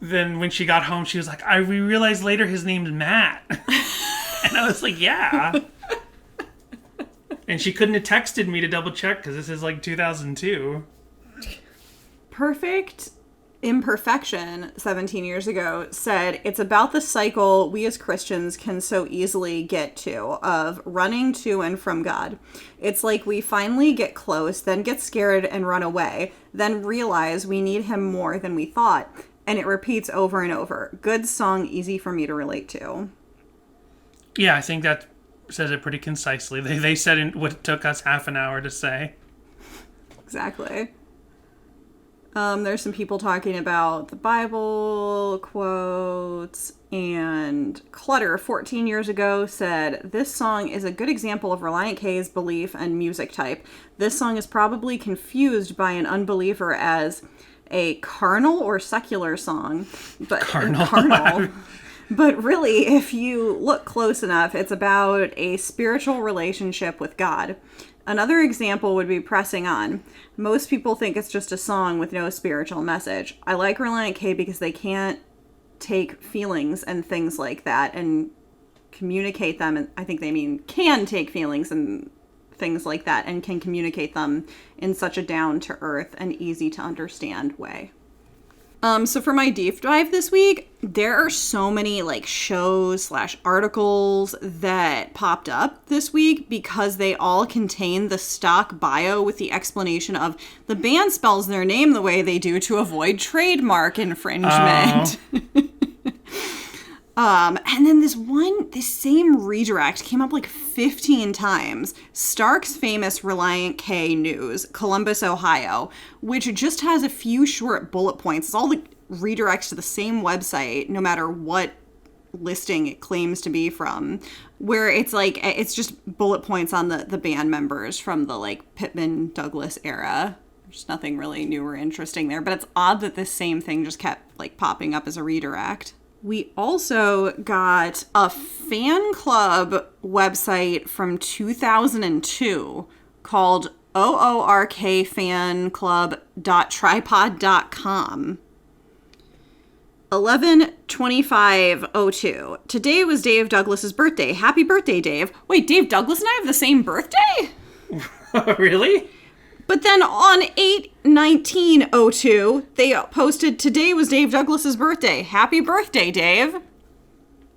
Speaker 1: then when she got home, she was like, we realized later his name's Matt. And I was like, yeah. And she couldn't have texted me to double check because this is like 2002.
Speaker 2: Perfect Imperfection, 17 years ago, said, "It's about the cycle we as Christians can so easily get to of running to and from God. It's like we finally get close, then get scared and run away, then realize we need him more than we thought. And it repeats over and over. Good song, easy for me to relate to."
Speaker 1: Yeah, I think that says it pretty concisely. They said in what took us half an hour to say.
Speaker 2: Exactly. There's some people talking about the Bible quotes, and Clutter 14 years ago said, "This song is a good example of Relient K's belief and music type. This song is probably confused by an unbeliever as a carnal or secular song, but carnal. But really, if you look close enough, it's about a spiritual relationship with God. Another example would be Pressing On. Most people think it's just a song with no spiritual message. I like Relient K because they can't take feelings and things like that and communicate them. And I think they mean can take feelings and things like that and can communicate them in such a down-to-earth and easy-to-understand way." So for my deep dive this week, there are so many like shows / articles that popped up this week because they all contain the stock bio with the explanation of the band spells their name the way they do to avoid trademark infringement. And then this same redirect came up like 15 times. Stark's famous Relient K News, Columbus, Ohio, which just has a few short bullet points. It's all the redirects to the same website, no matter what listing it claims to be from, where it's like, it's just bullet points on the band members from the like Pittman Douglas era. There's nothing really new or interesting there, but it's odd that this same thing just kept like popping up as a redirect. We also got a fan club website from 2002 called oorkfanclub.tripod.com. 11/25/02. Today was Dave Douglas's birthday. Happy birthday, Dave. Wait, Dave Douglas and I have the same birthday?
Speaker 1: Really?
Speaker 2: But then on 8/19/02, they posted, "Today was Dave Douglas's birthday. Happy birthday, Dave."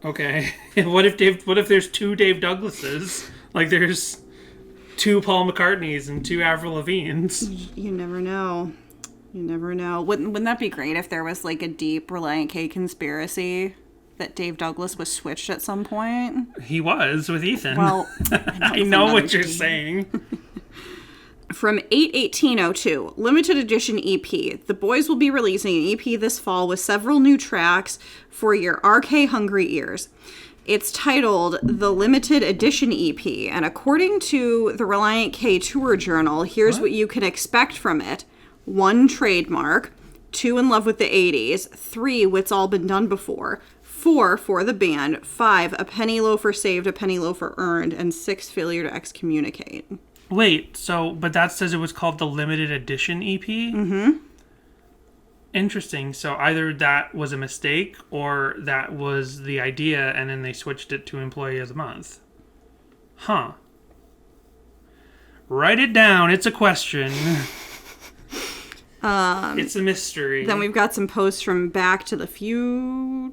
Speaker 1: Okay. What if there's two Dave Douglases? Like there's two Paul McCartneys and two Avril Lavignes.
Speaker 2: You never know. You never know. Wouldn't that be great if there was like a deep Relient K conspiracy that Dave Douglas was switched at some point?
Speaker 1: He was with Ethan.
Speaker 2: Well,
Speaker 1: I know what you're saying.
Speaker 2: From 8/18/02, limited edition EP. The boys will be releasing an EP this fall with several new tracks for your RK hungry ears. It's titled the Limited Edition EP, and according to the Relient K Tour Journal, here's what you can expect from it. 1, Trademark. 2, In Love with the 80s. 3, What's All Been Done Before. 4, For the Band. 5, A Penny Loafer Saved, A Penny Loafer Earned. And 6, Failure to Excommunicate.
Speaker 1: Wait, but that says it was called the Limited Edition EP? Mm-hmm. Interesting. So either that was a mistake or that was the idea and then they switched it to Employee of the Month. Huh. Write it down. It's a question. It's a mystery.
Speaker 2: Then we've got some posts from Back to the Future.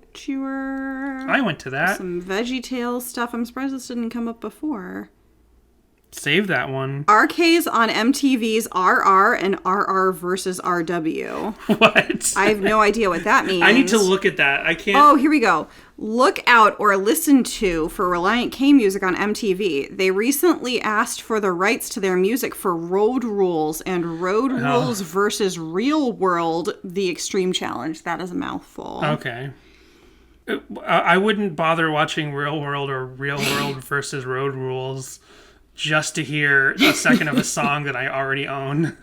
Speaker 1: I went to that.
Speaker 2: Some VeggieTales stuff. I'm surprised this didn't come up before.
Speaker 1: Save that one.
Speaker 2: RK's on MTV's RR and RR versus RW.
Speaker 1: What?
Speaker 2: I have no idea what that means.
Speaker 1: I need to look at that. I can't.
Speaker 2: Oh, here we go. Look out or listen to for Relient K music on MTV. They recently asked for the rights to their music for Road Rules and Road Rules versus Real World, The Extreme Challenge. That is a mouthful.
Speaker 1: Okay. I wouldn't bother watching Real World or Real World versus Road Rules just to hear a second of a song that I already own.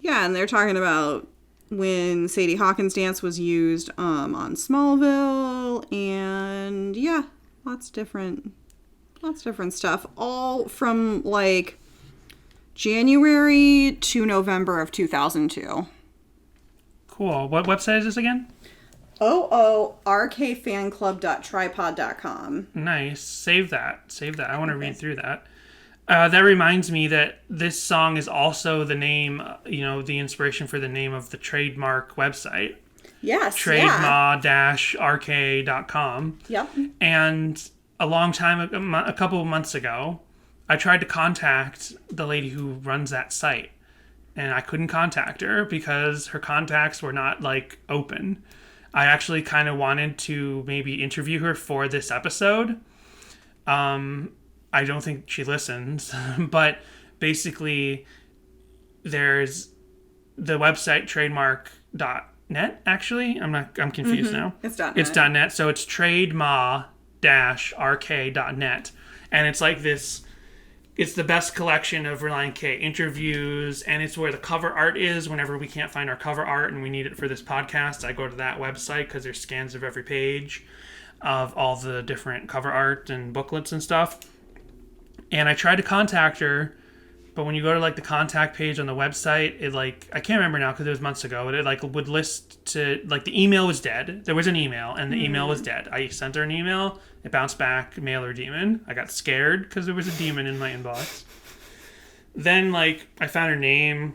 Speaker 2: Yeah, and they're talking about when Sadie Hawkins' dance was used on Smallville, and yeah, lots different stuff, all from like January to November of 2002.
Speaker 1: Cool. What website is this again?
Speaker 2: oorkfanclub.tripod.com.
Speaker 1: Nice. Save that. I want to read through that. That reminds me that this song is also the name, the inspiration for the name of the Trademark website.
Speaker 2: Yes.
Speaker 1: Tradema-rk.com.
Speaker 2: Yep.
Speaker 1: And a couple of months ago, I tried to contact the lady who runs that site. And I couldn't contact her because her contacts were not, open. I actually kind of wanted to maybe interview her for this episode. I don't think she listens, but basically there's the website trademark.net, actually. I'm confused now.
Speaker 2: It's .net.
Speaker 1: It's .net, so it's tradema-rk.net. And it's like this, it's the best collection of Relient K interviews, and it's where the cover art is whenever we can't find our cover art and we need it for this podcast. I go to that website because there's scans of every page of all the different cover art and booklets and stuff. And I tried to contact her, but when you go to like the contact page on the website, it like, I can't remember now because it was months ago, but it like would list to, like the email was dead. There was an email and the email was dead. I sent her an email, it bounced back, mailer demon. I got scared because there was a demon in my inbox. Then like I found her name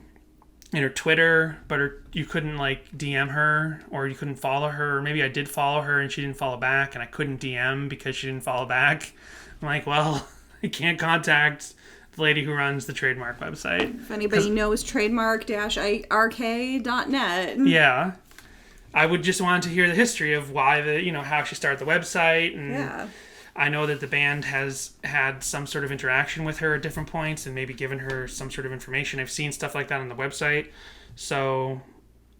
Speaker 1: in her Twitter, but you couldn't like DM her, or you couldn't follow her, or maybe I did follow her and she didn't follow back and I couldn't DM because she didn't follow back. I'm like, well, I can't contact the lady who runs the Trademark website.
Speaker 2: If anybody knows trademark-rk.net.
Speaker 1: Yeah. I would just want to hear the history of why how she started the website. And
Speaker 2: Yeah.
Speaker 1: I know that the band has had some sort of interaction with her at different points and maybe given her some sort of information. I've seen stuff like that on the website. So,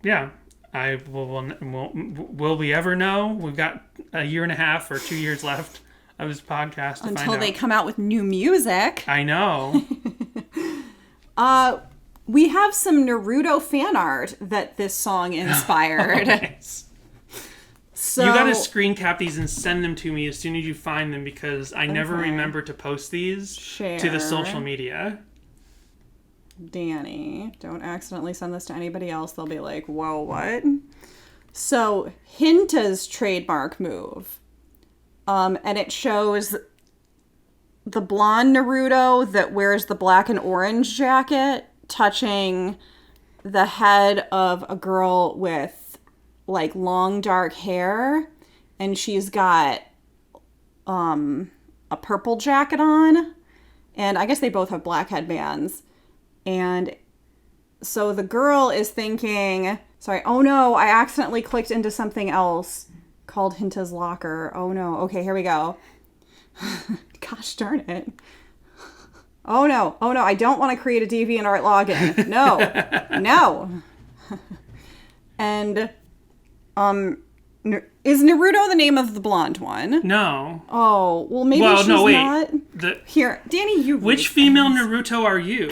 Speaker 1: yeah. Will we ever know? We've got a year and a half or 2 years left of this podcast to
Speaker 2: Until
Speaker 1: find
Speaker 2: they
Speaker 1: out.
Speaker 2: come out with new music.
Speaker 1: I know.
Speaker 2: We have some Naruto fan art that this song inspired.
Speaker 1: Nice.
Speaker 2: So
Speaker 1: You gotta screen cap these and send them to me as soon as you find them, because I never
Speaker 2: Okay.
Speaker 1: remember to post these
Speaker 2: Share.
Speaker 1: to the social media.
Speaker 2: Danny, don't accidentally send this to anybody else. They'll be like, whoa, what? So, Hinta's trademark move. And it shows the blonde Naruto that wears the black and orange jacket touching the head of a girl with like long dark hair, and she's got a purple jacket on, and I guess they both have black headbands. And so the girl is thinking, oh no, I accidentally clicked into something else called Hinta's Locker. Oh no. Okay, here we go. Gosh darn it. Oh no, I don't want to create a DeviantArt login. No. And, is Naruto the name of the blonde one?
Speaker 1: No.
Speaker 2: Oh, well maybe she's not. Here, Danny, you
Speaker 1: Which female Naruto are you?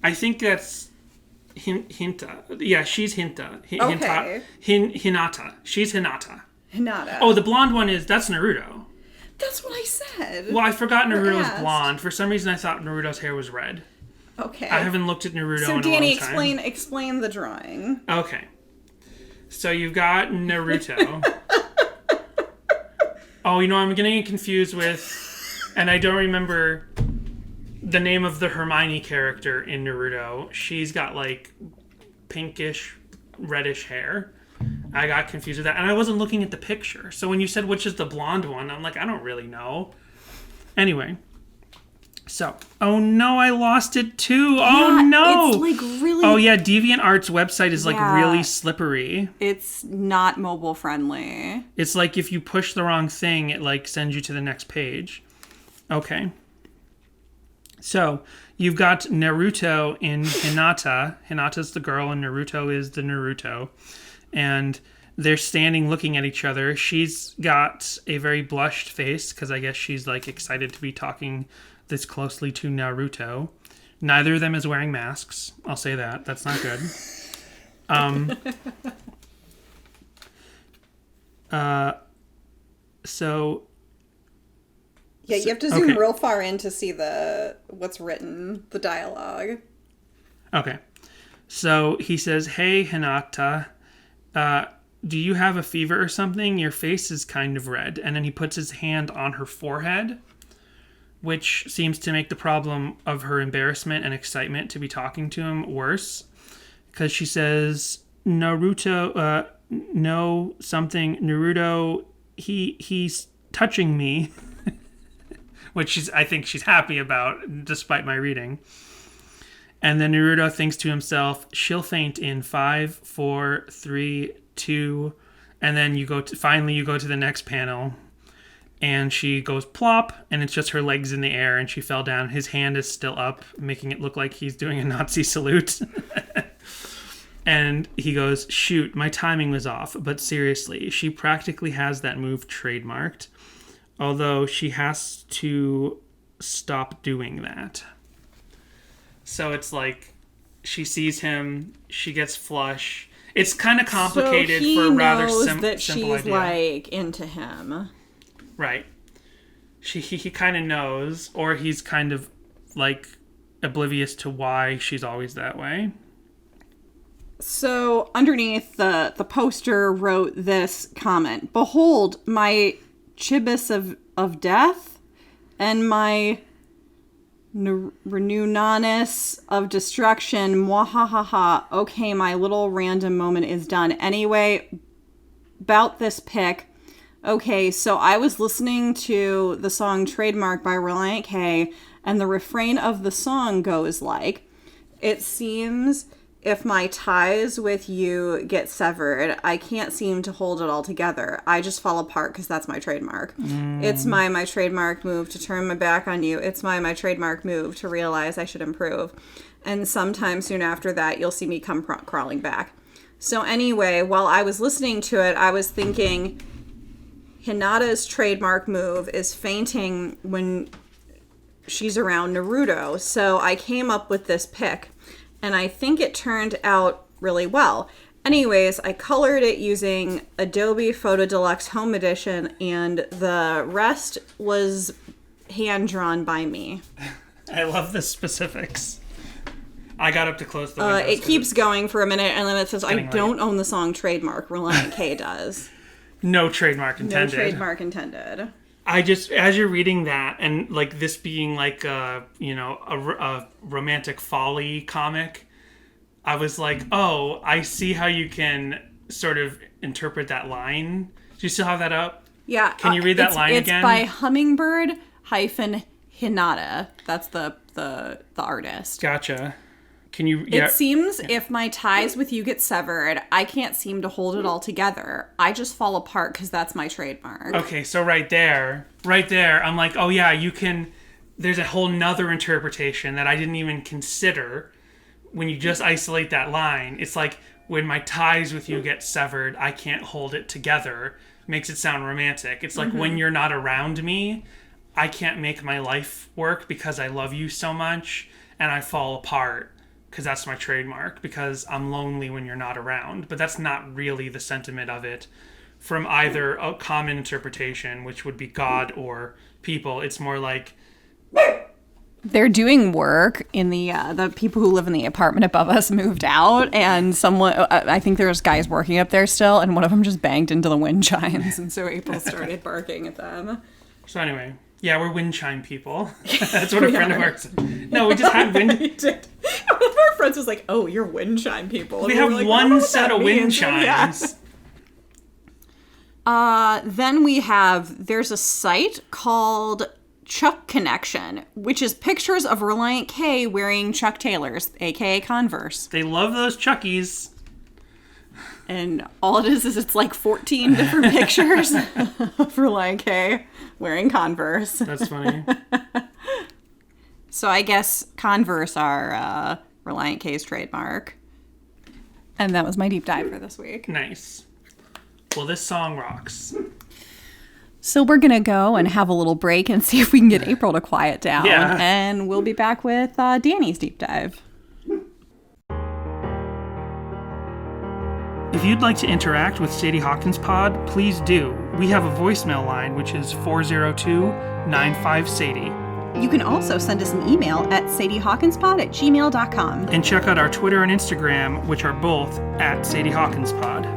Speaker 1: I think that's Hinta. Yeah, she's Hinta.
Speaker 2: Okay.
Speaker 1: Hinata. She's Hinata.
Speaker 2: Hinata.
Speaker 1: Oh, the blonde one that's Naruto.
Speaker 2: That's what I said.
Speaker 1: Well, I forgot Naruto's
Speaker 2: asked.
Speaker 1: blonde. For some reason, I thought Naruto's hair was red.
Speaker 2: Okay.
Speaker 1: I haven't looked at Naruto
Speaker 2: So
Speaker 1: in a
Speaker 2: Danny,
Speaker 1: long time.
Speaker 2: explain the drawing.
Speaker 1: Okay. So you've got Naruto. Oh, I'm getting confused with, and I don't remember the name of the Hermione character in Naruto. She's got like pinkish, reddish hair. I got confused with that, and I wasn't looking at the picture. So when you said which is the blonde one, I'm like, I don't really know. Anyway. So, oh no, I lost it too. Oh no.
Speaker 2: It's like really...
Speaker 1: Oh yeah, DeviantArt's website is like
Speaker 2: Yeah.
Speaker 1: really slippery.
Speaker 2: It's not mobile friendly.
Speaker 1: It's like if you push the wrong thing, it like sends you to the next page. Okay. So, you've got Naruto in Hinata. Hinata's the girl and Naruto is the Naruto. And they're standing looking at each other. She's got a very blushed face because I guess she's like excited to be talking this closely to Naruto. Neither of them is wearing masks. I'll say that. That's not good. So
Speaker 2: Yeah, you have to zoom
Speaker 1: okay.
Speaker 2: real far in to see what's written, the dialogue.
Speaker 1: Okay. So he says, "Hey, Hinata, do you have a fever or something? Your face is kind of red." And then he puts his hand on her forehead, which seems to make the problem of her embarrassment and excitement to be talking to him worse. Because she says, Naruto, he's touching me. Which I think she's happy about, despite my reading. And then Naruto thinks to himself, she'll faint in 5, 4, 3, 2, and then you go to the next panel, and she goes plop, and it's just her legs in the air, and she fell down. His hand is still up, making it look like he's doing a Nazi salute. And he goes, shoot, my timing was off. But seriously, she practically has that move trademarked. Although she has to stop doing that. So it's like she sees him, she gets flush. It's kind of complicated for a rather simple idea.
Speaker 2: So he knows that she's like into him.
Speaker 1: Right. He kind of knows, or he's kind of like oblivious to why she's always that way.
Speaker 2: So underneath the poster wrote this comment: "Behold, my chibis of death, and my Renunanis of destruction. Mwahahaha. Okay, my little random moment is done. Anyway, about this pic. Okay, so I was listening to the song Trademark by Relient K, and the refrain of the song goes like, it seems if my ties with you get severed, I can't seem to hold it all together. I just fall apart because that's my trademark. It's my trademark move to turn my back on you. It's my trademark move to realize I should improve. And sometime soon after that, you'll see me come crawling back." So anyway, while I was listening to it, I was thinking Hinata's trademark move is fainting when she's around Naruto. So I came up with this pic. And I think it turned out really well. Anyways, I colored it using Adobe Photo Deluxe Home Edition, and the rest was hand-drawn by me.
Speaker 1: I love the specifics. I got up to close the windows.
Speaker 2: It keeps going for a minute, and then it says, I don't own the song Trademark. Relient K does.
Speaker 1: No trademark intended.
Speaker 2: No trademark intended.
Speaker 1: I just, as you're reading that, and like this being like a romantic folly comic, I was like, oh, I see how you can sort of interpret that line. Do you still have that up?
Speaker 2: Yeah.
Speaker 1: Can you read that line again?
Speaker 2: It's by Hummingbird-Hinata. That's the artist.
Speaker 1: Gotcha. Can you? Yeah.
Speaker 2: It seems if my ties with you get severed, I can't seem to hold it all together. I just fall apart because that's my trademark.
Speaker 1: Okay, so right there, I'm like, oh yeah, you can. There's a whole nother interpretation that I didn't even consider when you just isolate that line. It's like, when my ties with you get severed, I can't hold it together. Makes it sound romantic. It's like, when you're not around me, I can't make my life work because I love you so much, and I fall apart. Because that's my trademark, because I'm lonely when you're not around. But that's not really the sentiment of it from either a common interpretation, which would be God, or people. It's more like...
Speaker 2: They're doing work in the people who live in the apartment above us moved out, and someone, I think there's guys working up there still, and one of them just banged into the wind chimes, and so April started barking at them.
Speaker 1: So anyway... Yeah, we're wind chime people. That's what a friend of ours said. No, we just had wind...
Speaker 2: We did. One of our friends was like, oh, you're wind chime people.
Speaker 1: We have like, one set of wind chimes.
Speaker 2: Yeah. Then there's a site called Chuck Connection, which is pictures of Relient K wearing Chuck Taylors, a.k.a. Converse.
Speaker 1: They love those Chuckies.
Speaker 2: And all it is it's like 14 different pictures of Relient K wearing Converse.
Speaker 1: That's funny.
Speaker 2: So I guess Converse are Relient K's trademark. And that was my deep dive for this week.
Speaker 1: Nice. Well, this song rocks.
Speaker 2: So we're going to go and have a little break and see if we can get April to quiet down.
Speaker 1: Yeah.
Speaker 2: And we'll be back with Danny's deep dive.
Speaker 1: If you'd like to interact with Sadie Hawkins Pod, please do. We have a voicemail line, which is 402-95-SADIE.
Speaker 2: You can also send us an email at sadiehawkinspod@gmail.com.
Speaker 1: And check out our Twitter and Instagram, which are both at Sadie Hawkins Pod.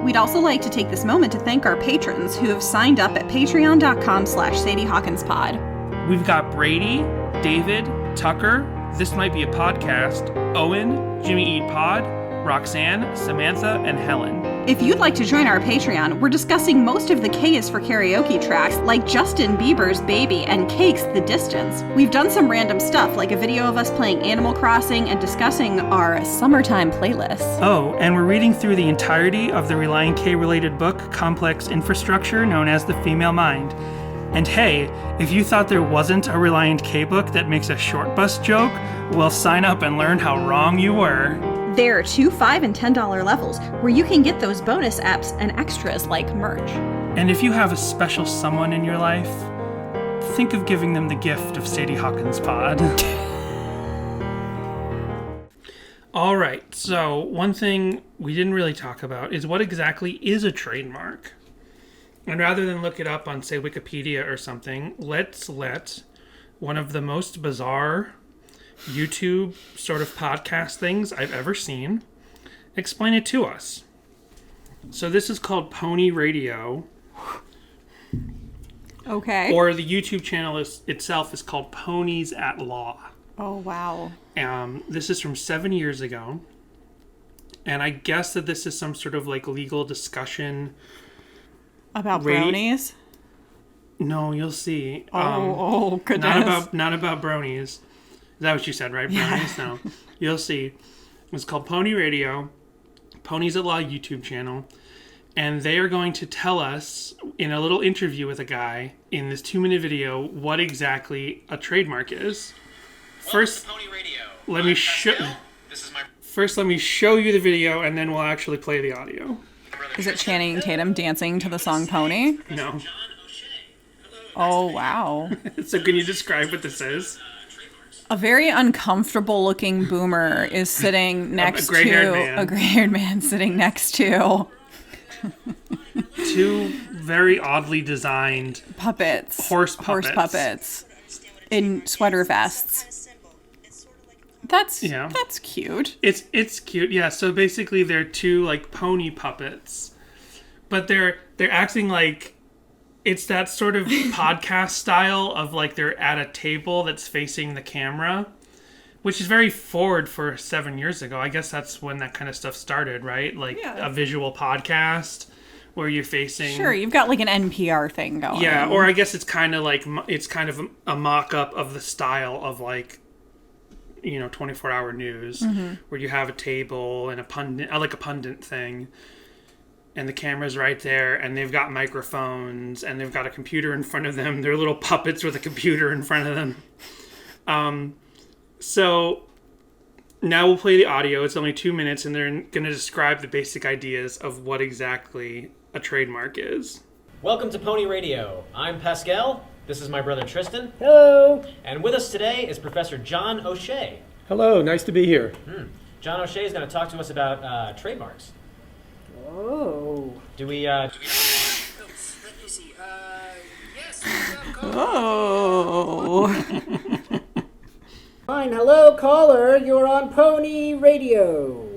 Speaker 2: We'd also like to take this moment to thank our patrons who have signed up at patreon.com/sadiehawkinspod.
Speaker 1: We've got Brady, David, Tucker, This Might Be a Podcast, Owen, Jimmy Eat Pod, Roxanne, Samantha, and Helen.
Speaker 2: If you'd like to join our Patreon, we're discussing most of the K is for Karaoke tracks, like Justin Bieber's Baby and Cake's The Distance. We've done some random stuff, like a video of us playing Animal Crossing and discussing our summertime playlists.
Speaker 1: Oh, and we're reading through the entirety of the Relient K-related book, Complex Infrastructure, known as The Female Mind. And hey, if you thought there wasn't a Relient K book that makes a short bus joke, well, sign up and learn how wrong you were.
Speaker 4: There are 2, $5, and $10 levels where you can get those bonus apps and extras like merch.
Speaker 1: And if you have a special someone in your life, think of giving them the gift of Sadie Hawkins Pod. All right, so one thing we didn't really talk about is what exactly is a trademark? And rather than look it up on, say, Wikipedia or something, let's let one of the most bizarre YouTube sort of podcast things I've ever seen explain it to us. So this is called Pony Radio.
Speaker 2: Okay.
Speaker 1: Or the YouTube channel itself is called Ponies at Law.
Speaker 2: Oh, wow.
Speaker 1: This is from 7 years ago. And I guess that this is some sort of like legal discussion.
Speaker 2: About bronies?
Speaker 1: No, you'll see.
Speaker 2: Oh, goodness.
Speaker 1: Not about bronies. Is that what you said, right? Bronies? Yeah. No. You'll see. It's called Pony Radio, Ponies at Law YouTube channel. And they are going to tell us in a little interview with a guy in this 2-minute video what exactly a trademark is. First,
Speaker 5: Pony Radio.
Speaker 1: let me show you the video, and then we'll actually play the audio.
Speaker 2: Is it Channing Tatum dancing to the song Pony?
Speaker 1: No.
Speaker 2: Oh, wow.
Speaker 1: So can you describe what this is?
Speaker 2: A very uncomfortable looking boomer is sitting next
Speaker 1: gray-haired
Speaker 2: a gray-haired man sitting next to
Speaker 1: two very oddly designed
Speaker 2: puppets.
Speaker 1: Horse
Speaker 2: puppets in sweater vests. That's cute.
Speaker 1: It's cute. Yeah, so basically they're two like pony puppets. But they're acting like it's that sort of podcast style of like they're at a table that's facing the camera, which is very forward for 7 years ago. I guess that's when that kind of stuff started, right? Like a visual podcast where you're facing...
Speaker 2: Sure, you've got like an NPR thing going.
Speaker 1: Yeah, or I guess it's kind of a mock-up of the style of like, 24-hour news, where you have a table and a pundit thing. And the camera's right there, and they've got microphones, and they've got a computer in front of them. They're little puppets with a computer in front of them. So now we'll play the audio. It's only 2 minutes, and they're going to describe the basic ideas of what exactly a trademark is.
Speaker 5: Welcome to Pony Radio. I'm Pascal. This is my brother Tristan.
Speaker 6: Hello.
Speaker 5: And with us today is Professor John O'Shea.
Speaker 6: Hello, nice to be here.
Speaker 5: John O'Shea is going to talk to us about trademarks.
Speaker 6: Oh.
Speaker 5: Do we,
Speaker 6: Let me see. Yes.
Speaker 2: Oh.
Speaker 6: Fine. Hello, caller. You're on Pony Radio.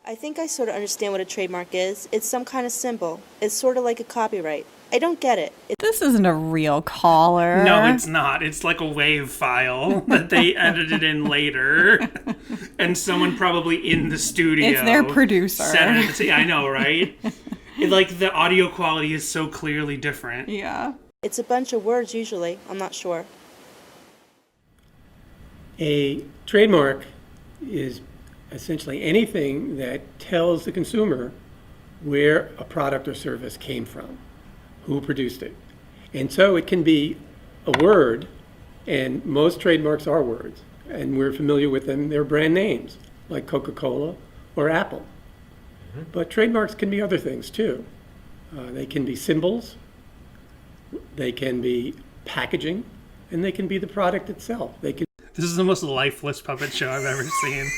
Speaker 7: I think I sort of understand what a trademark is. It's some kind of symbol. It's sort of like a copyright. I don't get it.
Speaker 2: This isn't a real caller.
Speaker 1: No, it's not. It's like a WAV file that they edited in later. And someone probably in the studio.
Speaker 2: It's their producer.
Speaker 1: Yeah, I know, right? Like the audio quality is so clearly different.
Speaker 2: Yeah.
Speaker 7: It's a bunch of words usually. I'm not sure.
Speaker 6: A trademark is essentially anything that tells the consumer where a product or service came from, who produced it. And so it can be a word, and most trademarks are words, and we're familiar with them. They're brand names, like Coca-Cola or Apple. But trademarks can be other things, too. They can be symbols, they can be packaging, and they can be the product itself. This
Speaker 1: is the most lifeless puppet show I've ever seen.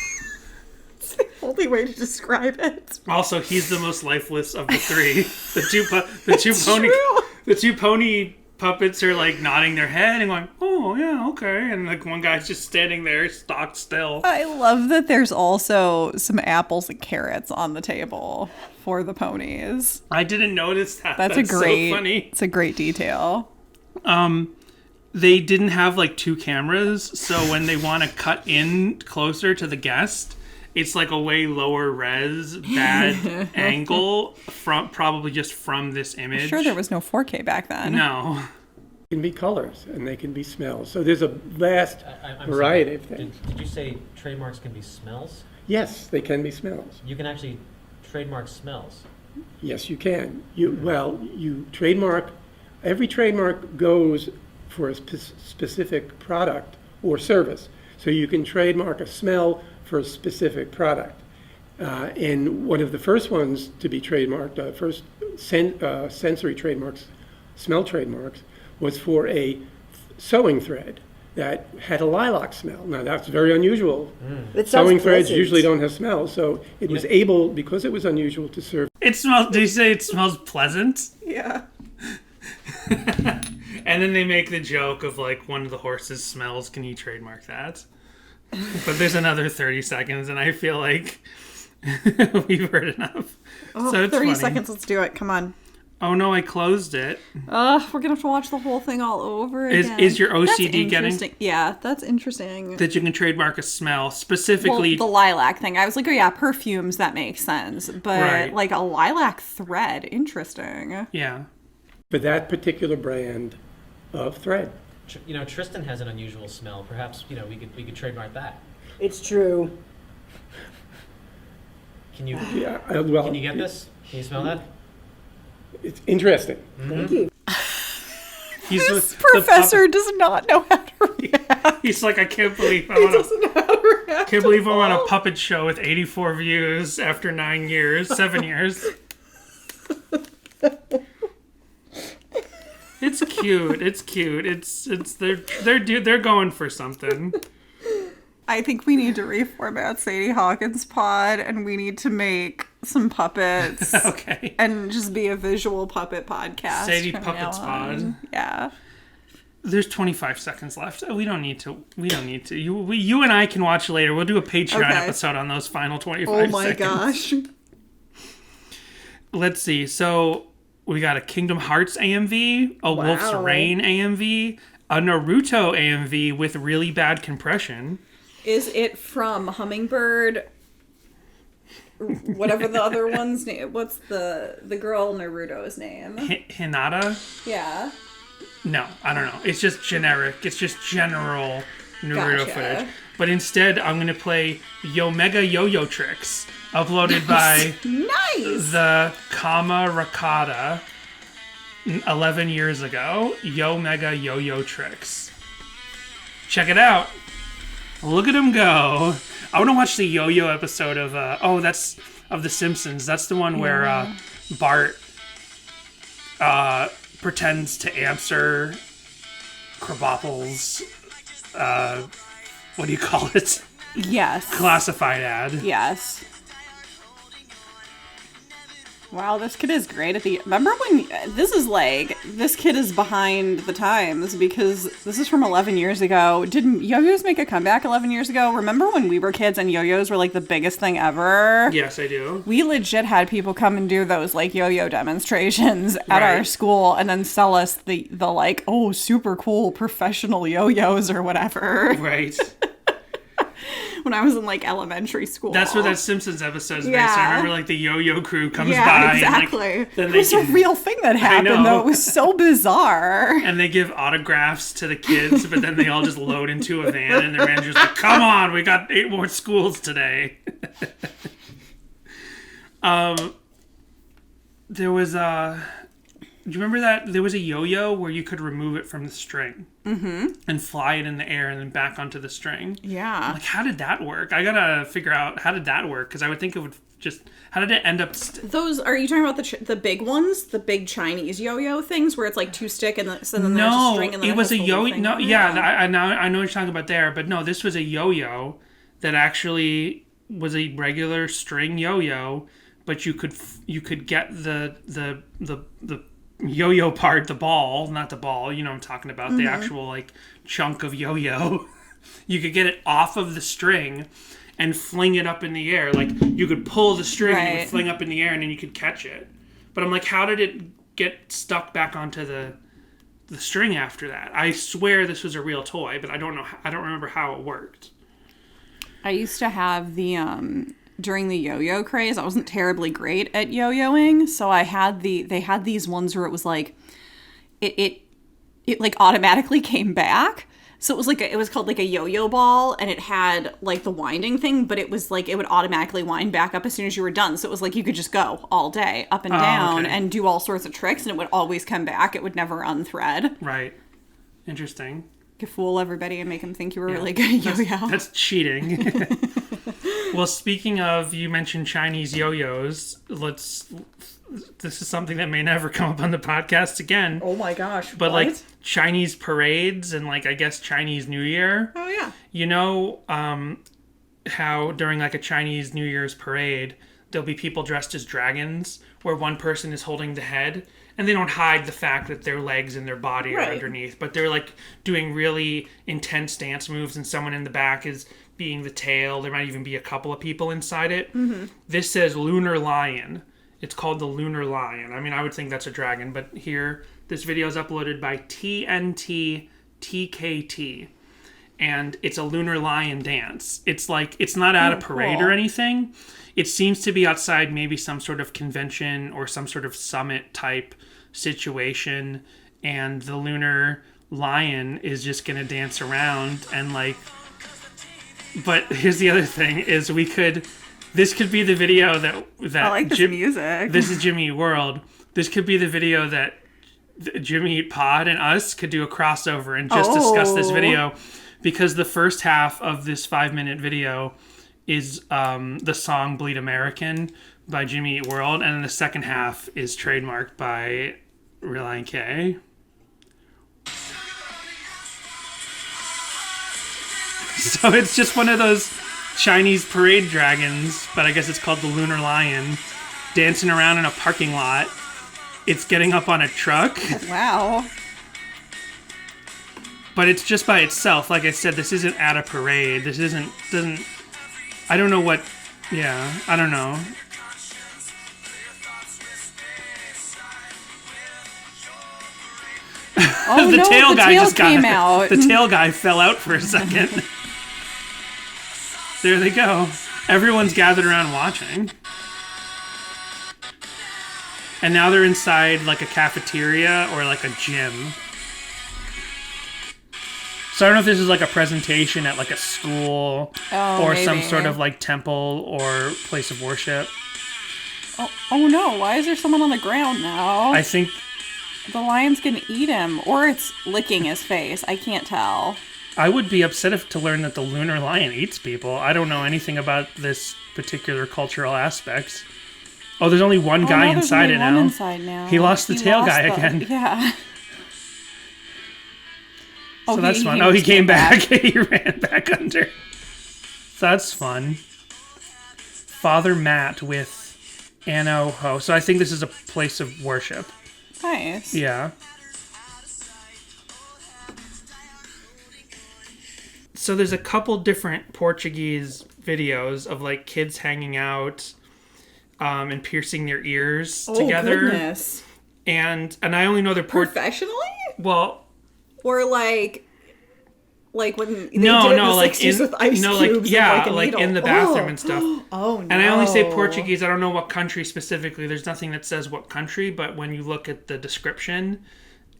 Speaker 2: It's the only way to describe it.
Speaker 1: Also, he's the most lifeless of the three. The two pony puppets are like nodding their head and going, "Oh yeah, okay," and like one guy's just standing there, stock still.
Speaker 2: I love that there's also some apples and carrots on the table for the ponies.
Speaker 1: I didn't notice that.
Speaker 2: That's so funny. It's a great detail.
Speaker 1: They didn't have like two cameras, so when they want to cut in closer to the guest, it's like a way lower res, bad angle probably just from this image.
Speaker 2: I'm sure there was no 4K back then.
Speaker 1: No.
Speaker 6: They can be colors and they can be smells. So there's a vast variety of things.
Speaker 5: Did you say trademarks can be smells?
Speaker 6: Yes, they can be smells.
Speaker 5: You can actually trademark smells.
Speaker 6: Yes, you can. You trademark. Every trademark goes for a specific product or service. So you can trademark a smell for a specific product. And one of the first ones to be trademarked, first sensory trademarks, smell trademarks, was for a sewing thread that had a lilac smell. Now that's very unusual.
Speaker 8: It sounds
Speaker 6: Sewing threads
Speaker 8: pleasant.
Speaker 6: usually don't have smell, so it was able, because it was unusual, to serve.
Speaker 1: It smells. Did you say it smells pleasant?
Speaker 2: Yeah.
Speaker 1: And then they make the joke of like one of the horses smells. Can you trademark that? But there's another 30 seconds, and I feel like we've heard enough.
Speaker 2: Oh,
Speaker 1: so it's
Speaker 2: 30
Speaker 1: funny.
Speaker 2: seconds. Let's do it. Come on.
Speaker 1: Oh no, I closed it.
Speaker 2: We're gonna have to watch the whole thing all over again.
Speaker 1: Is your OCD
Speaker 2: That's
Speaker 1: getting
Speaker 2: interesting. Yeah, that's interesting.
Speaker 1: that you can trademark a smell specifically?
Speaker 2: Well, the lilac thing. I was like, oh yeah, perfumes. That makes sense. But
Speaker 1: Right.
Speaker 2: like a lilac thread, interesting.
Speaker 1: Yeah.
Speaker 6: For that particular brand of thread.
Speaker 5: You know, Tristan has an unusual smell. Perhaps, you know, we could trademark that.
Speaker 8: It's true.
Speaker 5: Can you
Speaker 6: Well,
Speaker 5: can you get this? Can you smell that?
Speaker 6: it's interesting.
Speaker 8: Thank you.
Speaker 1: He's
Speaker 2: This professor does not know how to react.
Speaker 1: He's like, I can't believe
Speaker 2: Doesn't know how to react.
Speaker 1: can't believe I'm on
Speaker 2: at all.
Speaker 1: a puppet show with 84 views after 7 years. It's cute. It's cute. It's they're going for something.
Speaker 2: I think we need to reformat Sadie Hawkins' pod, and we need to make some puppets.
Speaker 1: Okay.
Speaker 2: And just be a visual puppet podcast.
Speaker 1: Sadie
Speaker 2: from
Speaker 1: Puppets
Speaker 2: now on.
Speaker 1: pod.
Speaker 2: Yeah.
Speaker 1: There's 25 seconds left. We don't need to. You and I can watch later. We'll do a Patreon
Speaker 2: Okay.
Speaker 1: episode on those final 25
Speaker 2: Oh
Speaker 1: seconds.
Speaker 2: my gosh.
Speaker 1: Let's see. So we got a Kingdom Hearts AMV, a Wolf's Rain AMV, a Naruto AMV with really bad compression.
Speaker 2: Is it from Hummingbird? Whatever the other one's name. What's the girl Naruto's name?
Speaker 1: Hinata?
Speaker 2: Yeah.
Speaker 1: No, I don't know. It's just generic. It's just general Naruto
Speaker 2: Gotcha.
Speaker 1: footage. But instead, I'm going to play Mega Yo-Yo Tricks, uploaded by
Speaker 2: Nice!
Speaker 1: the Kama Rakata 11 years ago. Mega Yo-Yo Tricks. Check it out. Look at him go. I want to watch the Yo-Yo episode of, that's of The Simpsons. That's the one where Bart pretends to answer Krabappel's, what do you call it?
Speaker 2: Yes.
Speaker 1: Classified ad.
Speaker 2: Yes. Wow, this kid is great at the... Remember when... This kid is behind the times because this is from 11 years ago. Didn't yo-yos make a comeback 11 years ago? Remember when we were kids and yo-yos were like the biggest thing ever?
Speaker 1: Yes, I do.
Speaker 2: We legit had people come and do those like yo-yo demonstrations at
Speaker 1: Right.
Speaker 2: our school and then sell us the like, oh, super cool professional yo-yos or whatever.
Speaker 1: Right.
Speaker 2: When I was in like elementary school.
Speaker 1: That's what that Simpsons episode is based
Speaker 2: Yeah.
Speaker 1: on. I remember like the yo-yo crew comes
Speaker 2: Yeah,
Speaker 1: by
Speaker 2: exactly.
Speaker 1: and then
Speaker 2: It was a real thing that happened,
Speaker 1: know.
Speaker 2: though. It was so bizarre.
Speaker 1: and they give autographs to the kids, but then they all just load into a van and their manager's like, come on, we got 8 more schools today. There was do you remember that there was a yo-yo where you could remove it from the string and fly it in the air and then back onto the string?
Speaker 2: Yeah.
Speaker 1: Like, how did that work? I gotta figure out how did that work, because I would think it would just, how did it end up
Speaker 2: Those, are you talking about the big ones? The big Chinese yo-yo things where it's like 2 stick and then, so then there's a
Speaker 1: no,
Speaker 2: string and then
Speaker 1: it was a
Speaker 2: has the little
Speaker 1: yo.
Speaker 2: thing
Speaker 1: No,
Speaker 2: on it?
Speaker 1: yeah, I know what you're talking about there, but no, this was a yo-yo that actually was a regular string yo-yo, but you could get the yo-yo part, the ball, not the ball, you know what I'm talking about, the actual like chunk of yo-yo. You could get it off of the string and fling it up in the air. Like, you could pull the string and it would
Speaker 2: Right.
Speaker 1: fling up in the air and then you could catch it. But I'm like, how did it get stuck back onto the string after that? I swear this was a real toy, but I don't remember how it worked.
Speaker 2: I used to have the, during the yo-yo craze, I wasn't terribly great at yo-yoing, so I had they had these ones where it was like, it like automatically came back. So it was called like a yo-yo ball, and it had like the winding thing, but it was like, it would automatically wind back up as soon as you were done. So it was like you could just go all day up and down
Speaker 1: okay.
Speaker 2: and do all sorts of tricks, and it would always come back. It would never unthread.
Speaker 1: Right. Interesting.
Speaker 2: You could fool everybody and make them think you were really good at yo-yo.
Speaker 1: That's cheating. Well, speaking of, you mentioned Chinese yo-yos. This is something that may never come up on the podcast again.
Speaker 2: Oh my gosh.
Speaker 1: But
Speaker 2: what?
Speaker 1: like Chinese parades and like I guess Chinese New Year.
Speaker 2: Oh yeah.
Speaker 1: You know how during like a Chinese New Year's parade there'll be people dressed as dragons where one person is holding the head and they don't hide the fact that their legs and their body are underneath, but they're like doing really intense dance moves and someone in the back is being the tail. There might even be a couple of people inside it. Mm-hmm. This says Lunar Lion. It's called the Lunar Lion. I mean, I would think that's a dragon, but here, this video is uploaded by TNT TKT, and it's a Lunar Lion dance. It's like, it's not at a parade or anything. It seems to be outside maybe some sort of convention or some sort of summit type situation, and the Lunar Lion is just going to dance around and like... But here's the other thing, is this could be the video that
Speaker 2: I like this music.
Speaker 1: This is Jimmy Eat World. This could be the video that Jimmy Eat Pod and us could do a crossover and just discuss this video, because the first half of this 5-minute video is the song Bleed American by Jimmy Eat World, and then the second half is Trademark by Relient K. So it's just one of those Chinese parade dragons, but I guess it's called the Lunar Lion, dancing around in a parking lot. It's getting up on a truck.
Speaker 2: Wow.
Speaker 1: But it's just by itself. Like I said, this isn't at a parade. This doesn't... I don't know what... Yeah, I don't know.
Speaker 2: Oh,
Speaker 1: the tail guy
Speaker 2: tail
Speaker 1: just
Speaker 2: came
Speaker 1: got
Speaker 2: out.
Speaker 1: The tail guy fell out for a second. There they go. Everyone's gathered around watching. And now they're inside like a cafeteria or like a gym. So I don't know if this is like a presentation at like a school or
Speaker 2: maybe.
Speaker 1: some sort of like temple or place of worship.
Speaker 2: Oh no, why is there someone on the ground now?
Speaker 1: I think
Speaker 2: the lion's gonna eat him, or it's licking his face. I can't tell.
Speaker 1: I would be upset to learn that the Lunar Lion eats people. I don't know anything about this particular cultural aspect. Oh, there's only one guy inside it now.
Speaker 2: Inside now.
Speaker 1: He lost the tail guy again.
Speaker 2: Yeah.
Speaker 1: So that's fun. Oh, he came back. He ran back under. So that's fun. Father Matt with Anno Ho. So I think this is a place of worship.
Speaker 2: Nice.
Speaker 1: Yeah. So there's a couple different Portuguese videos of like kids hanging out and piercing their ears together.
Speaker 2: Oh goodness.
Speaker 1: And I only know they're
Speaker 2: professionally?
Speaker 1: Well,
Speaker 2: or like when they did it in
Speaker 1: like
Speaker 2: the 60s with ice cubes and
Speaker 1: like in the bathroom and stuff.
Speaker 2: Oh no.
Speaker 1: And I only say Portuguese. I don't know what country specifically. There's nothing that says what country, but when you look at the description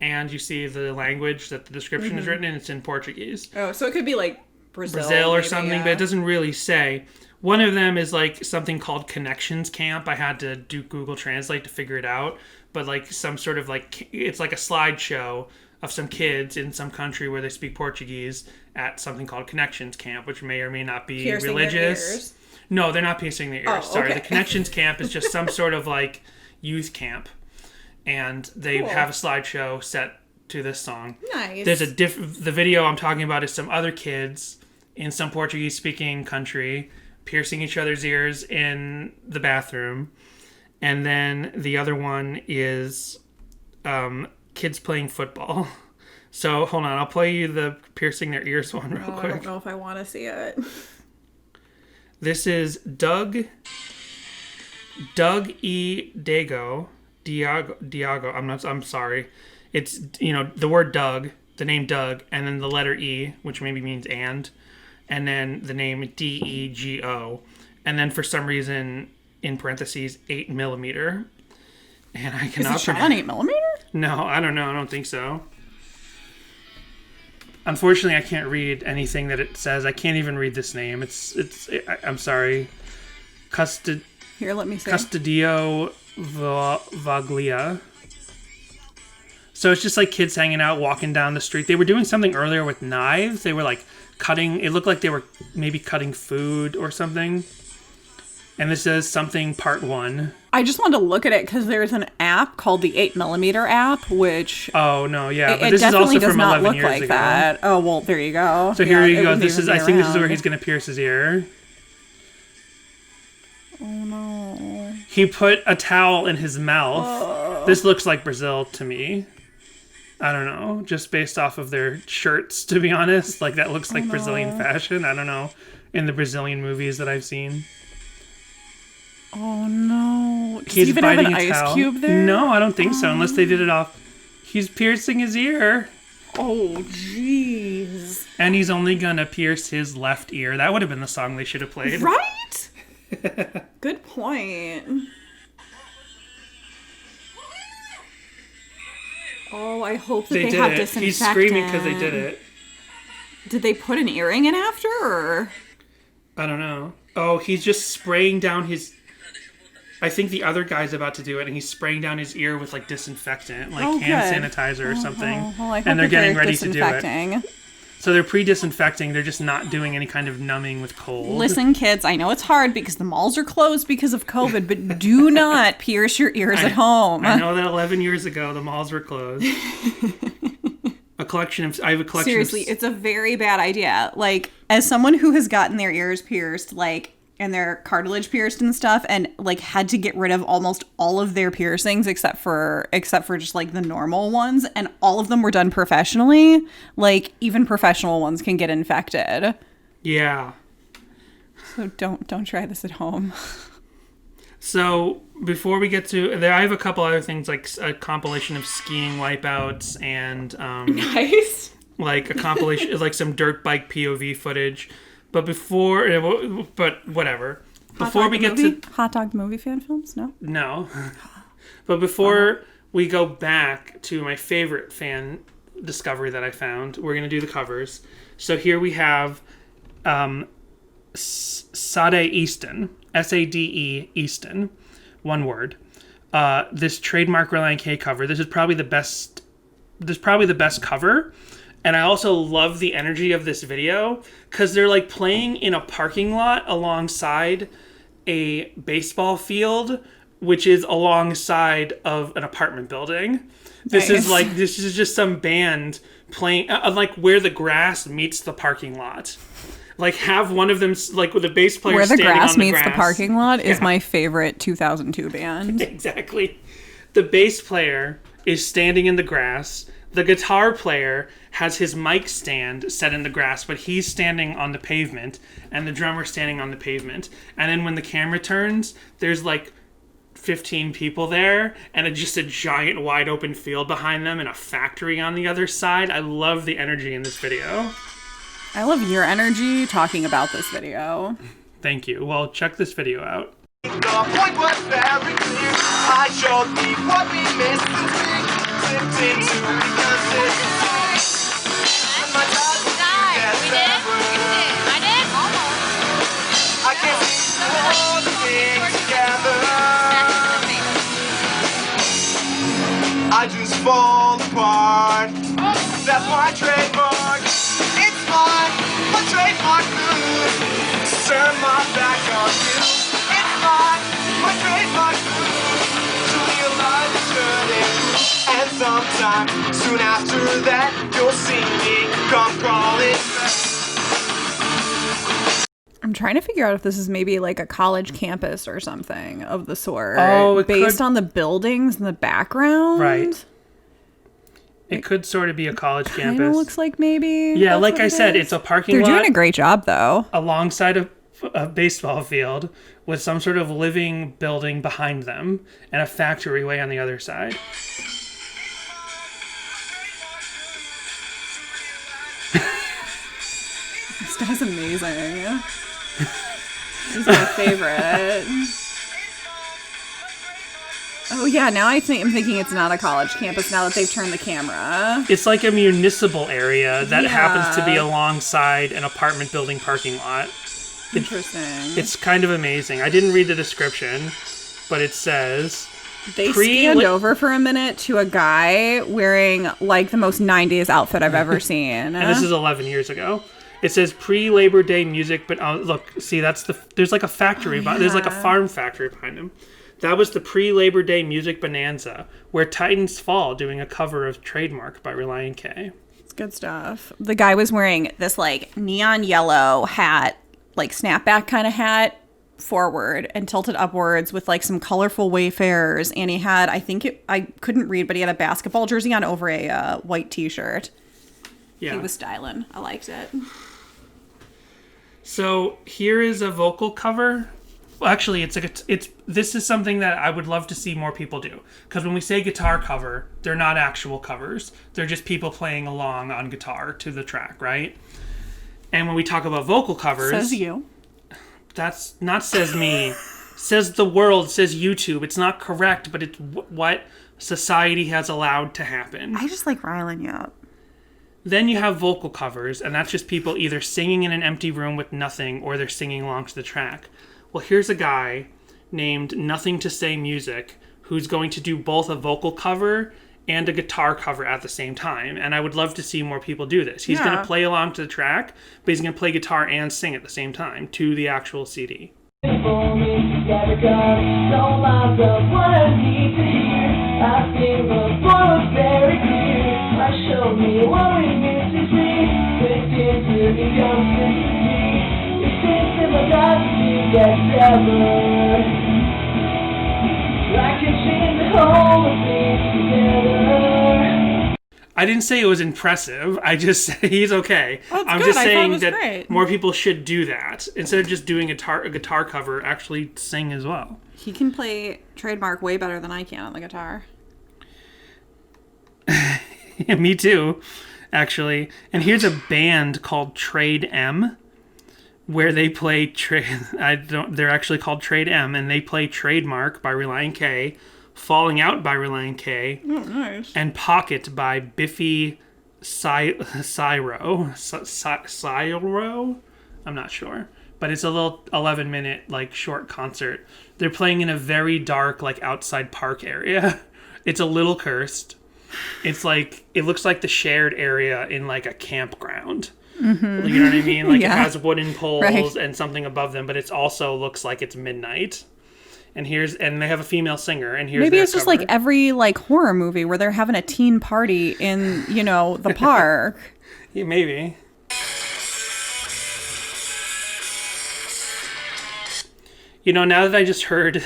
Speaker 1: and you see the language that the description is written in, it's in Portuguese.
Speaker 2: Oh, so it could be like Brazil
Speaker 1: or
Speaker 2: maybe,
Speaker 1: something,
Speaker 2: yeah.
Speaker 1: but it doesn't really say. One of them is like something called Connections Camp. I had to do Google Translate to figure it out, but like some sort of like, it's like a slideshow of some kids in some country where they speak Portuguese at something called Connections Camp, which may or may not be
Speaker 2: piercing
Speaker 1: religious.
Speaker 2: Their ears?
Speaker 1: No, they're not piercing their ears.
Speaker 2: Oh,
Speaker 1: Sorry,
Speaker 2: okay.
Speaker 1: the Connections Camp is just some sort of like youth camp, and they have a slideshow set to this song.
Speaker 2: Nice.
Speaker 1: There's the video I'm talking about is some other kids in some Portuguese speaking country piercing each other's ears in the bathroom, and then the other one is kids playing football. So hold on, I'll play you the piercing their ears one real quick.
Speaker 2: I don't know if I want to see it.
Speaker 1: This is Doug E. Diago. I'm sorry. It's, the word Doug, the name Doug, and then the letter E, which maybe means and then the name DEGO, and then for some reason in parentheses 8mm. And I cannot.
Speaker 2: Is it shot on 8mm?
Speaker 1: No, I don't know. I don't think so. Unfortunately, I can't read anything that it says. I can't even read this name. I'm sorry.
Speaker 2: Here, let me see.
Speaker 1: Custodio Vaglia. So it's just like kids hanging out, walking down the street. They were doing something earlier with knives. They were like cutting. It looked like they were maybe cutting food or something. And this is something part 1.
Speaker 2: I just wanted to look at it because there's an app called the 8mm app, which
Speaker 1: oh no, yeah,
Speaker 2: but this
Speaker 1: definitely
Speaker 2: is also
Speaker 1: does
Speaker 2: from
Speaker 1: not
Speaker 2: 11
Speaker 1: look
Speaker 2: years
Speaker 1: like
Speaker 2: ago.
Speaker 1: that.
Speaker 2: Oh well, there you go.
Speaker 1: So here you go. This is. I think this is where he's going to pierce his ear.
Speaker 2: Oh no!
Speaker 1: He put a towel in his mouth. This looks like Brazil to me. I don't know, just based off of their shirts, to be honest. Like, that looks like Brazilian fashion. I don't know, in the Brazilian movies that I've seen.
Speaker 2: Oh no! Does
Speaker 1: He's
Speaker 2: he even have
Speaker 1: biting
Speaker 2: an
Speaker 1: a
Speaker 2: ice
Speaker 1: towel.
Speaker 2: cube there?
Speaker 1: No, I don't think so, unless they did it off. He's piercing his ear.
Speaker 2: Oh jeez!
Speaker 1: And he's only gonna pierce his left ear. That would have been the song they should have played.
Speaker 2: Right? Good point. Oh, I hope that they
Speaker 1: did
Speaker 2: have
Speaker 1: it.
Speaker 2: disinfectant.
Speaker 1: He's screaming because they did it.
Speaker 2: Did they put an earring in after, or?
Speaker 1: I don't know. Oh, he's just spraying down his... I think the other guy's about to do it, and he's spraying down his ear with, like, disinfectant, like hand sanitizer or something.
Speaker 2: Well, I hope
Speaker 1: and they're
Speaker 2: that
Speaker 1: getting ready to do it.
Speaker 2: disinfecting.
Speaker 1: So they're pre-disinfecting. They're just not doing any kind of numbing with cold.
Speaker 2: Listen, kids, I know it's hard because the malls are closed because of COVID, but do not pierce your ears at home.
Speaker 1: I know that 11 years ago, the malls were closed. I have a collection
Speaker 2: Seriously, it's a very bad idea. Like, as someone who has gotten their ears pierced, like, and their cartilage pierced and stuff, and like had to get rid of almost all of their piercings except for just like the normal ones, and all of them were done professionally. Like, even professional ones can get infected.
Speaker 1: Yeah.
Speaker 2: So don't try this at home.
Speaker 1: So before we get to there, I have a couple other things, like a compilation of skiing wipeouts and
Speaker 2: Nice.
Speaker 1: like a compilation, like some dirt bike POV footage. But whatever. Before we get to
Speaker 2: Hot Dog Movie fan films,
Speaker 1: no. But before we go back to my favorite fan discovery that I found, we're gonna do the covers. So here we have Sade Easton, Sade Easton, one word. This Trademark Relient K cover. This is probably the best. This is probably the best cover. And I also love the energy of this video because they're like playing in a parking lot alongside a baseball field, which is alongside of an apartment building. This is just some band playing like where the grass meets the parking lot. Like, have one of them, like, with a bass player
Speaker 2: Where the
Speaker 1: standing
Speaker 2: Grass
Speaker 1: on the
Speaker 2: Meets
Speaker 1: grass.
Speaker 2: the Parking Lot is my favorite 2002 band.
Speaker 1: Exactly. The bass player is standing in the grass. The guitar player has his mic stand set in the grass, but he's standing on the pavement, and the drummer's standing on the pavement. And then when the camera turns, there's like 15 people there, and just a giant wide open field behind them and a factory on the other side. I love the energy in this video.
Speaker 2: I love your energy talking about this video.
Speaker 1: Thank you. Well, check this video out.
Speaker 9: The point was very clear. I showed me what we missed and slipped into because it's my God.
Speaker 10: We did? I did? Almost.
Speaker 9: I can't see all the things together. I just fall apart. That's my trademark. It's my trademark move. Turn my back on you. It's my trademark move. To realize it's hurting. And sometime soon after that, you'll see me come crawling back.
Speaker 2: I'm trying to figure out if this is maybe like a college campus or something of the sort.
Speaker 1: Oh, it
Speaker 2: based
Speaker 1: could...
Speaker 2: on the buildings in the background.
Speaker 1: Right. It could sort of be a college campus.
Speaker 2: Kind of looks like maybe.
Speaker 1: Yeah, like I said, it's a parking lot.
Speaker 2: They're doing a great job, though.
Speaker 1: Alongside a baseball field with some sort of living building behind them and a factory way on the other side.
Speaker 2: This guy's amazing. He's my favorite. Oh yeah, now I'm thinking it's not a college campus now that they've turned the camera.
Speaker 1: It's like a municipal area that happens to be alongside an apartment building parking lot.
Speaker 2: Interesting.
Speaker 1: It's kind of amazing. I didn't read the description, but it says,
Speaker 2: They scanned over for a minute to a guy wearing like the most 90s outfit I've ever seen.
Speaker 1: And this is 11 years ago. It says pre-Labor Day music, but look, see, there's like a factory, there's like a farm factory behind him. That was the pre-Labor Day music bonanza, where Titans Fall doing a cover of Trademark by Relient K.
Speaker 2: It's good stuff. The guy was wearing this like neon yellow hat, like snapback kind of hat, forward and tilted upwards with like some colorful wayfarers, and he had, I couldn't read, but he had a basketball jersey on over a white t-shirt. Yeah, he was styling. I liked it.
Speaker 1: So here is a vocal cover. Well, actually, this is something that I would love to see more people do, because when we say guitar cover, they're not actual covers. They're just people playing along on guitar to the track, right? And when we talk about vocal covers,
Speaker 2: says you.
Speaker 1: That's not says me. Says the world, says YouTube. It's not correct, but it's what society has allowed to happen.
Speaker 2: I just like riling you up.
Speaker 1: Then you have vocal covers, and that's just people either singing in an empty room with nothing, or they're singing along to the track. Well, here's a guy named Nothing to Say Music who's going to do both a vocal cover and a guitar cover at the same time. And I would love to see more people do this. He's going to play along to the track, but he's going to play guitar and sing at the same time to the actual CD. I didn't say it was impressive. I just say he's okay. I'm just saying that great. More people should do that. Instead of just doing a guitar cover, actually sing as well.
Speaker 2: He can play Trademark way better than I can on the guitar.
Speaker 1: Yeah, me too, actually. And here's a band called Trade M, where they play they're actually called Trade M, and they play Trademark by Relient K, Falling Out by Relient K,
Speaker 2: nice.
Speaker 1: And Pocket by Biffy Clyro. I'm not sure, but it's a little 11-minute like short concert. They're playing in a very dark like outside park area. It's a little cursed. It's like, it looks like the shared area in like a campground. Mm-hmm. You know what I mean? Like it has wooden poles and something above them, but it also looks like it's midnight. And they have a female singer, and here's
Speaker 2: maybe
Speaker 1: their
Speaker 2: it's just
Speaker 1: cover.
Speaker 2: like every like horror movie where they're having a teen party in, the park.
Speaker 1: Yeah, maybe. Now that I just heard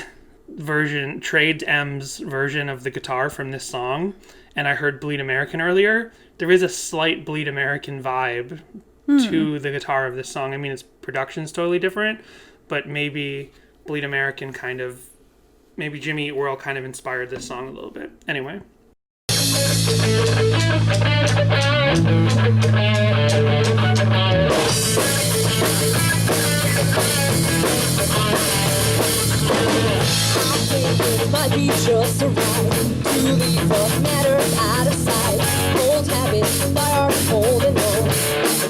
Speaker 1: Trade M's version of the guitar from this song, and I heard Bleed American earlier, there is a slight Bleed American vibe to the guitar of this song. I mean, its production's totally different, but maybe Bleed American maybe Jimmy Eat World kind of inspired this song a little bit. Anyway.
Speaker 11: It might be just a ride to leave what matters out of sight. Old habits that are holding on.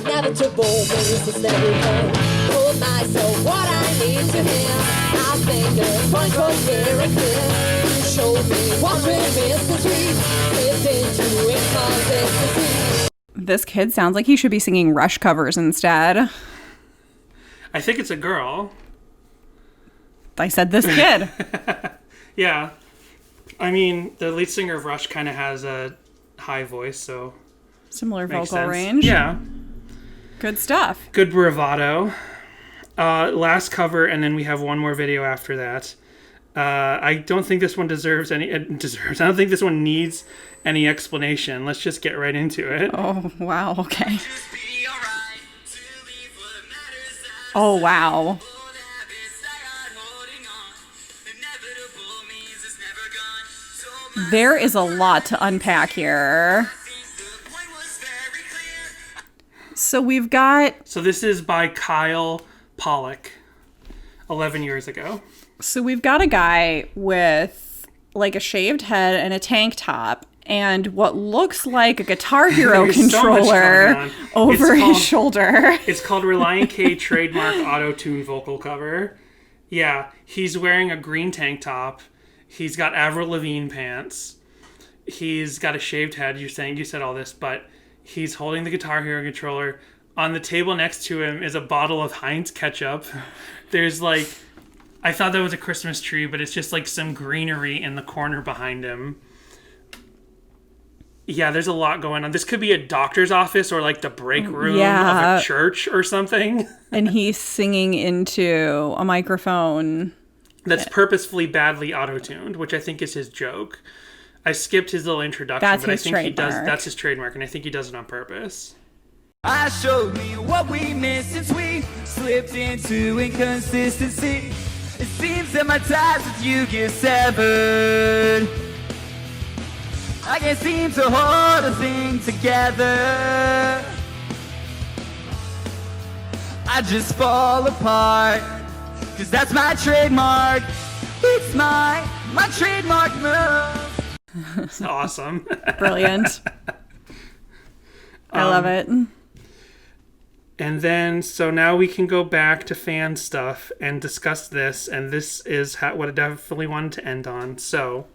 Speaker 11: Inevitable is everything. Told myself what I need to hear. I think the point was very clear. You showed me what remains the street. Slipped into inconsistency.
Speaker 2: This kid sounds like he should be singing Rush covers instead.
Speaker 1: I think it's a girl.
Speaker 2: I said this kid.
Speaker 1: Yeah. I mean, the lead singer of Rush kind of has a high voice, so...
Speaker 2: Similar vocal range.
Speaker 1: Yeah.
Speaker 2: Good stuff.
Speaker 1: Good bravado. Last cover, and then we have one more video after that. I don't think this one deserves any... I don't think this one needs any explanation. Let's just get right into it.
Speaker 2: Oh, wow. Okay. Oh, wow. There is a lot to unpack here. So we've got...
Speaker 1: So this is by Kyle Pollock, 11 years ago.
Speaker 2: So we've got a guy with like a shaved head and a tank top and what looks like a Guitar Hero controller over his shoulder.
Speaker 1: It's called Relient K Trademark Auto-Tune Vocal Cover. Yeah, he's wearing a green tank top He's got Avril Lavigne pants. He's got a shaved head. You said all this, but he's holding the Guitar Hero controller. On the table next to him is a bottle of Heinz ketchup. There's like, I thought that was a Christmas tree, but it's just like some greenery in the corner behind him. Yeah, there's a lot going on. This could be a doctor's office or like the break room of a church or something.
Speaker 2: And he's singing into a microphone
Speaker 1: that's purposefully badly auto-tuned, which I think is his joke. I skipped his little introduction,
Speaker 2: that's
Speaker 1: but I
Speaker 2: his
Speaker 1: think
Speaker 2: trademark.
Speaker 1: that's his trademark, and I think he does it on purpose.
Speaker 9: I showed me what we missed since we slipped into inconsistency. It seems that my ties with you get severed. I can't seem to hold a thing together. I just fall apart, 'cause that's my trademark. It's my trademark move.
Speaker 1: It's awesome.
Speaker 2: Brilliant. I love it.
Speaker 1: And then, so now we can go back to fan stuff and discuss this, and this is what I definitely wanted to end on. So,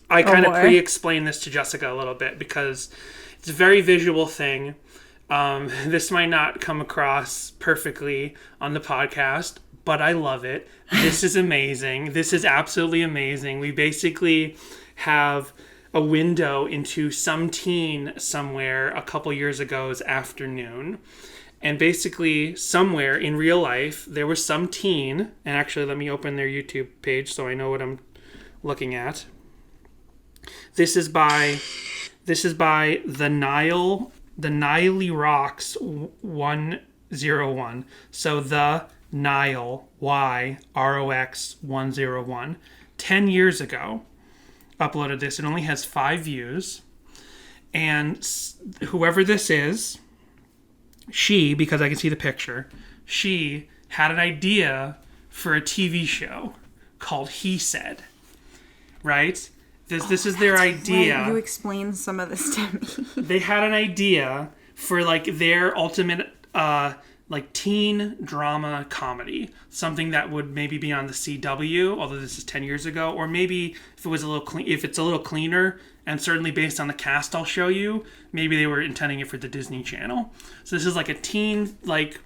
Speaker 1: I kind of pre-explained this to Jessica a little bit because it's a very visual thing. This might not come across perfectly on the podcast, but I love it. This is amazing. This is absolutely amazing. We basically have a window into some teen somewhere a couple years ago's afternoon. And basically, somewhere in real life, there was some teen, and actually let me open their YouTube page so I know what I'm looking at. This is by the Niley Rocks 101. So the Nile YROX 101. 10 years ago, uploaded this. It only has 5 views. And whoever this is, she, because I can see the picture, she had an idea for a TV show called He Said. Right? This is their idea.
Speaker 2: Right. You explained some of this to me.
Speaker 1: They had an idea for like their ultimate like teen drama comedy, something that would maybe be on the CW, although this is 10 years ago, or maybe if it was a little if it's a little cleaner, and certainly based on the cast I'll show you, maybe they were intending it for the Disney Channel. So this is like a teen like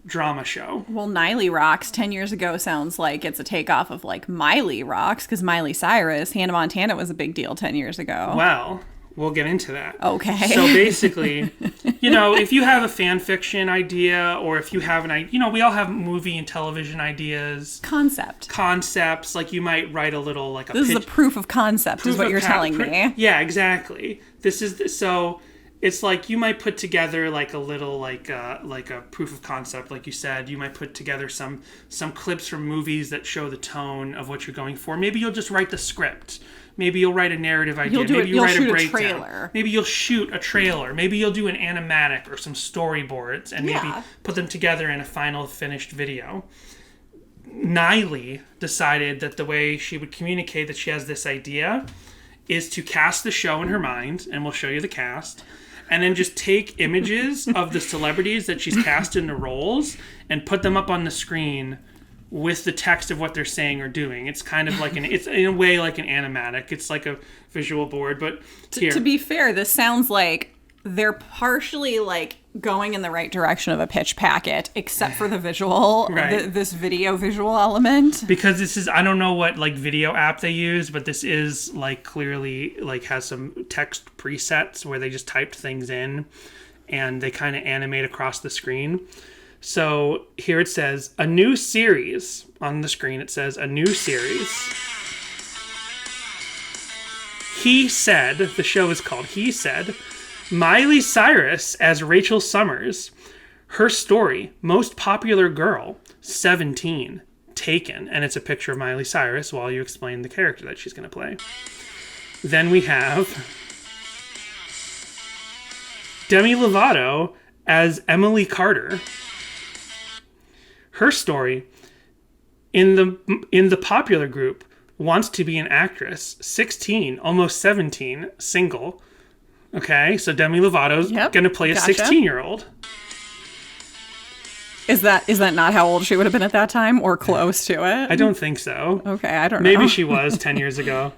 Speaker 1: drama show.
Speaker 2: Well, Niley Rocks 10 years ago sounds like it's a takeoff of like Miley Rocks, because Miley Cyrus, Hannah Montana was a big deal 10 years ago.
Speaker 1: Well, we'll get into that.
Speaker 2: Okay.
Speaker 1: So basically, if you have a fan fiction idea, or if you have we all have movie and television ideas. Concepts, like you might write a little like a
Speaker 2: This is a proof of concept is what you're telling me.
Speaker 1: Yeah, exactly. So it's like you might put together like a little like a proof of concept, like you said. You might put together some clips from movies that show the tone of what you're going for. Maybe you'll just write the script. Maybe you'll write a narrative idea. Maybe you'll write a breakdown. Trailer. Maybe you'll shoot a trailer. Maybe you'll do an animatic or some storyboards and maybe put them together in a final finished video. Niley decided that the way she would communicate that she has this idea is to cast the show in her mind, and we'll show you the cast, and then just take images of the celebrities that she's cast in the roles and put them up on the screen with the text of what they're saying or doing. It's kind of like it's in a way like an animatic. It's like a visual board, but
Speaker 2: to be fair, this sounds like they're partially like going in the right direction of a pitch packet, except for the visual,
Speaker 1: right.
Speaker 2: This video visual element.
Speaker 1: Because this is, I don't know what like video app they use, but this is like clearly like has some text presets where they just typed things in and they kind of animate across the screen. So here it says, a new series. On the screen it says, a new series. He Said, the show is called He Said, Miley Cyrus as Rachel Summers. Her story, most popular girl, 17, taken. And it's a picture of Miley Cyrus while you explain the character that she's going to play. Then we have Demi Lovato as Emily Carter. Her story, in the popular group, wants to be an actress, 16, almost 17, single. Okay, so Demi Lovato's going to play a 16-year-old.
Speaker 2: Is that not how old she would have been at that time or close to it?
Speaker 1: I don't think so.
Speaker 2: Okay, I don't know.
Speaker 1: Maybe she was 10 years ago.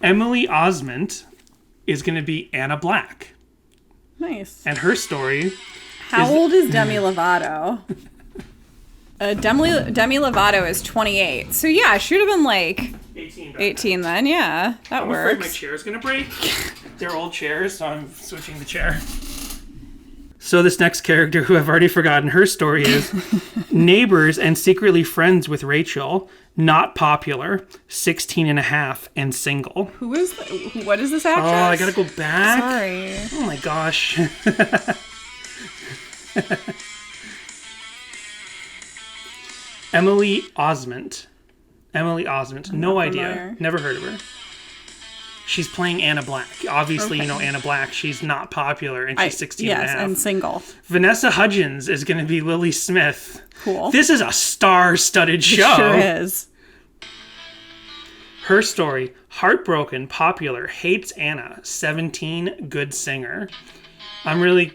Speaker 1: Emily Osment is going to be Anna Black.
Speaker 2: Nice.
Speaker 1: And her story...
Speaker 2: How old is Demi Lovato? Demi Lovato is 28. So yeah, she would have been like 18 then. Yeah, that
Speaker 1: I'm
Speaker 2: works.
Speaker 1: afraid my chair's going to break. They're old chairs, so I'm switching the chair. So this next character, who I've already forgotten her story, is neighbors and secretly friends with Rachel, not popular, 16 and a half, and single.
Speaker 2: Who is what is this actress?
Speaker 1: Oh, I gotta go back.
Speaker 2: Sorry.
Speaker 1: Oh my gosh. Emily Osment. No idea.
Speaker 2: familiar.
Speaker 1: Never heard of her. She's playing Anna Black. Obviously, you know Anna Black. She's not popular, and she's 16 and a half.
Speaker 2: Yes, and single.
Speaker 1: Vanessa Hudgens is going to be Lily Smith.
Speaker 2: Cool.
Speaker 1: This is a star-studded show.
Speaker 2: It sure is.
Speaker 1: Her story, heartbroken, popular, hates Anna, 17, good singer. I'm really...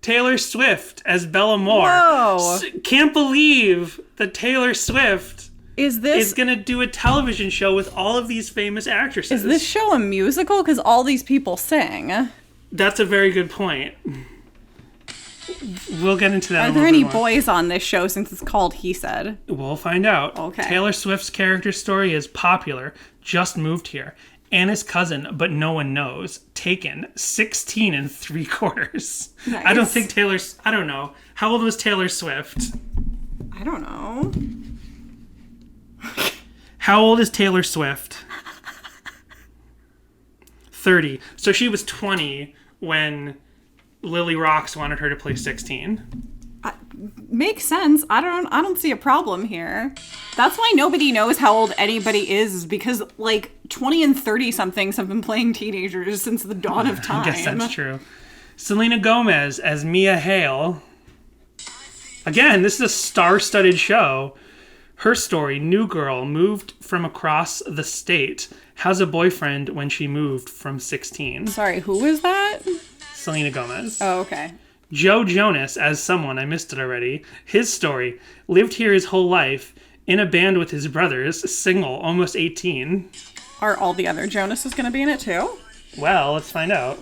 Speaker 1: Taylor Swift as Bella Moore.
Speaker 2: Whoa.
Speaker 1: Can't believe that Taylor Swift
Speaker 2: is
Speaker 1: going to do a television show with all of these famous actresses.
Speaker 2: Is this show a musical? Because all these people sing.
Speaker 1: That's a very good point. We'll get into that.
Speaker 2: Are there any boys on this show since it's called He Said?
Speaker 1: We'll find out.
Speaker 2: Okay.
Speaker 1: Taylor Swift's character story is popular, just moved here. Anna's cousin, but no one knows. Taken, 16 and 3/4.
Speaker 2: Nice.
Speaker 1: I don't think I don't know. How old was Taylor Swift?
Speaker 2: I don't know.
Speaker 1: How old is Taylor Swift? 30. So she was 20 when Lily Rocks wanted her to play 16.
Speaker 2: Makes sense. I don't see a problem here. That's why nobody knows how old anybody is because like 20 and 30 somethings have been playing teenagers since the dawn of time.
Speaker 1: I guess that's true. Selena Gomez as Mia Hale. Again, this is a star-studded show. Her story, new girl, moved from across the state, has a boyfriend when she moved from 16.
Speaker 2: Sorry, who was that?
Speaker 1: Selena Gomez.
Speaker 2: Oh, okay.
Speaker 1: Joe Jonas as someone, I missed it already. His story, lived here his whole life, in a band with his brothers, single, almost 18.
Speaker 2: Are all the other Jonases going to be in it too?
Speaker 1: Well, let's find out.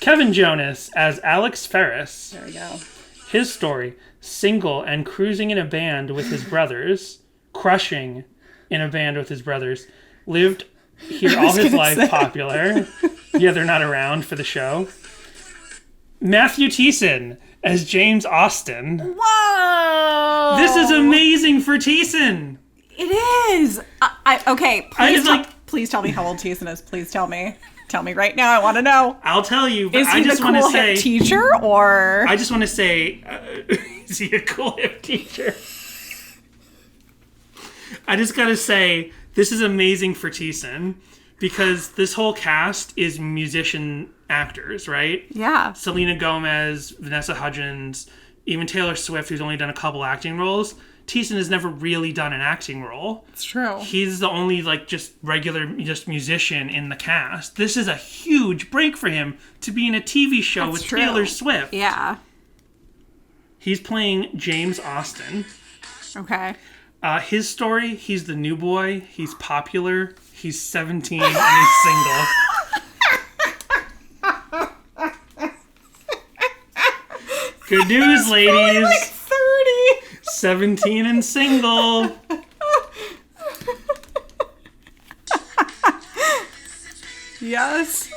Speaker 1: Kevin Jonas as Alex Ferris.
Speaker 2: There we go.
Speaker 1: His story, single and cruising in a band with his brothers, crushing in a band with his brothers, lived here all his life, popular. Yeah, they're not around for the show. Matthew Thiessen as James Austin.
Speaker 2: Whoa!
Speaker 1: This is amazing for Thiessen.
Speaker 2: It is. Okay, please tell me how old Thiessen is. Please tell me. Tell me right now. I want to know.
Speaker 1: I'll tell you, but
Speaker 2: is
Speaker 1: I
Speaker 2: he
Speaker 1: just
Speaker 2: the
Speaker 1: want
Speaker 2: cool
Speaker 1: to say
Speaker 2: hip teacher or?
Speaker 1: I just want to say, is he a cool hip teacher? I just gotta say, this is amazing for Thiessen because this whole cast is musician actors, right?
Speaker 2: Yeah.
Speaker 1: Selena Gomez, Vanessa Hudgens, even Taylor Swift, who's only done a couple acting roles. Thiessen has never really done an acting role.
Speaker 2: It's true.
Speaker 1: He's the only regular musician in the cast. This is a huge break for him to be in a TV show
Speaker 2: That's
Speaker 1: with
Speaker 2: true.
Speaker 1: Taylor Swift.
Speaker 2: Yeah.
Speaker 1: He's playing James Austin.
Speaker 2: Okay.
Speaker 1: His story, he's the new boy. He's popular. He's 17 and he's single. Good news, ladies.
Speaker 2: Like 30.
Speaker 1: 17 and single.
Speaker 2: Yes.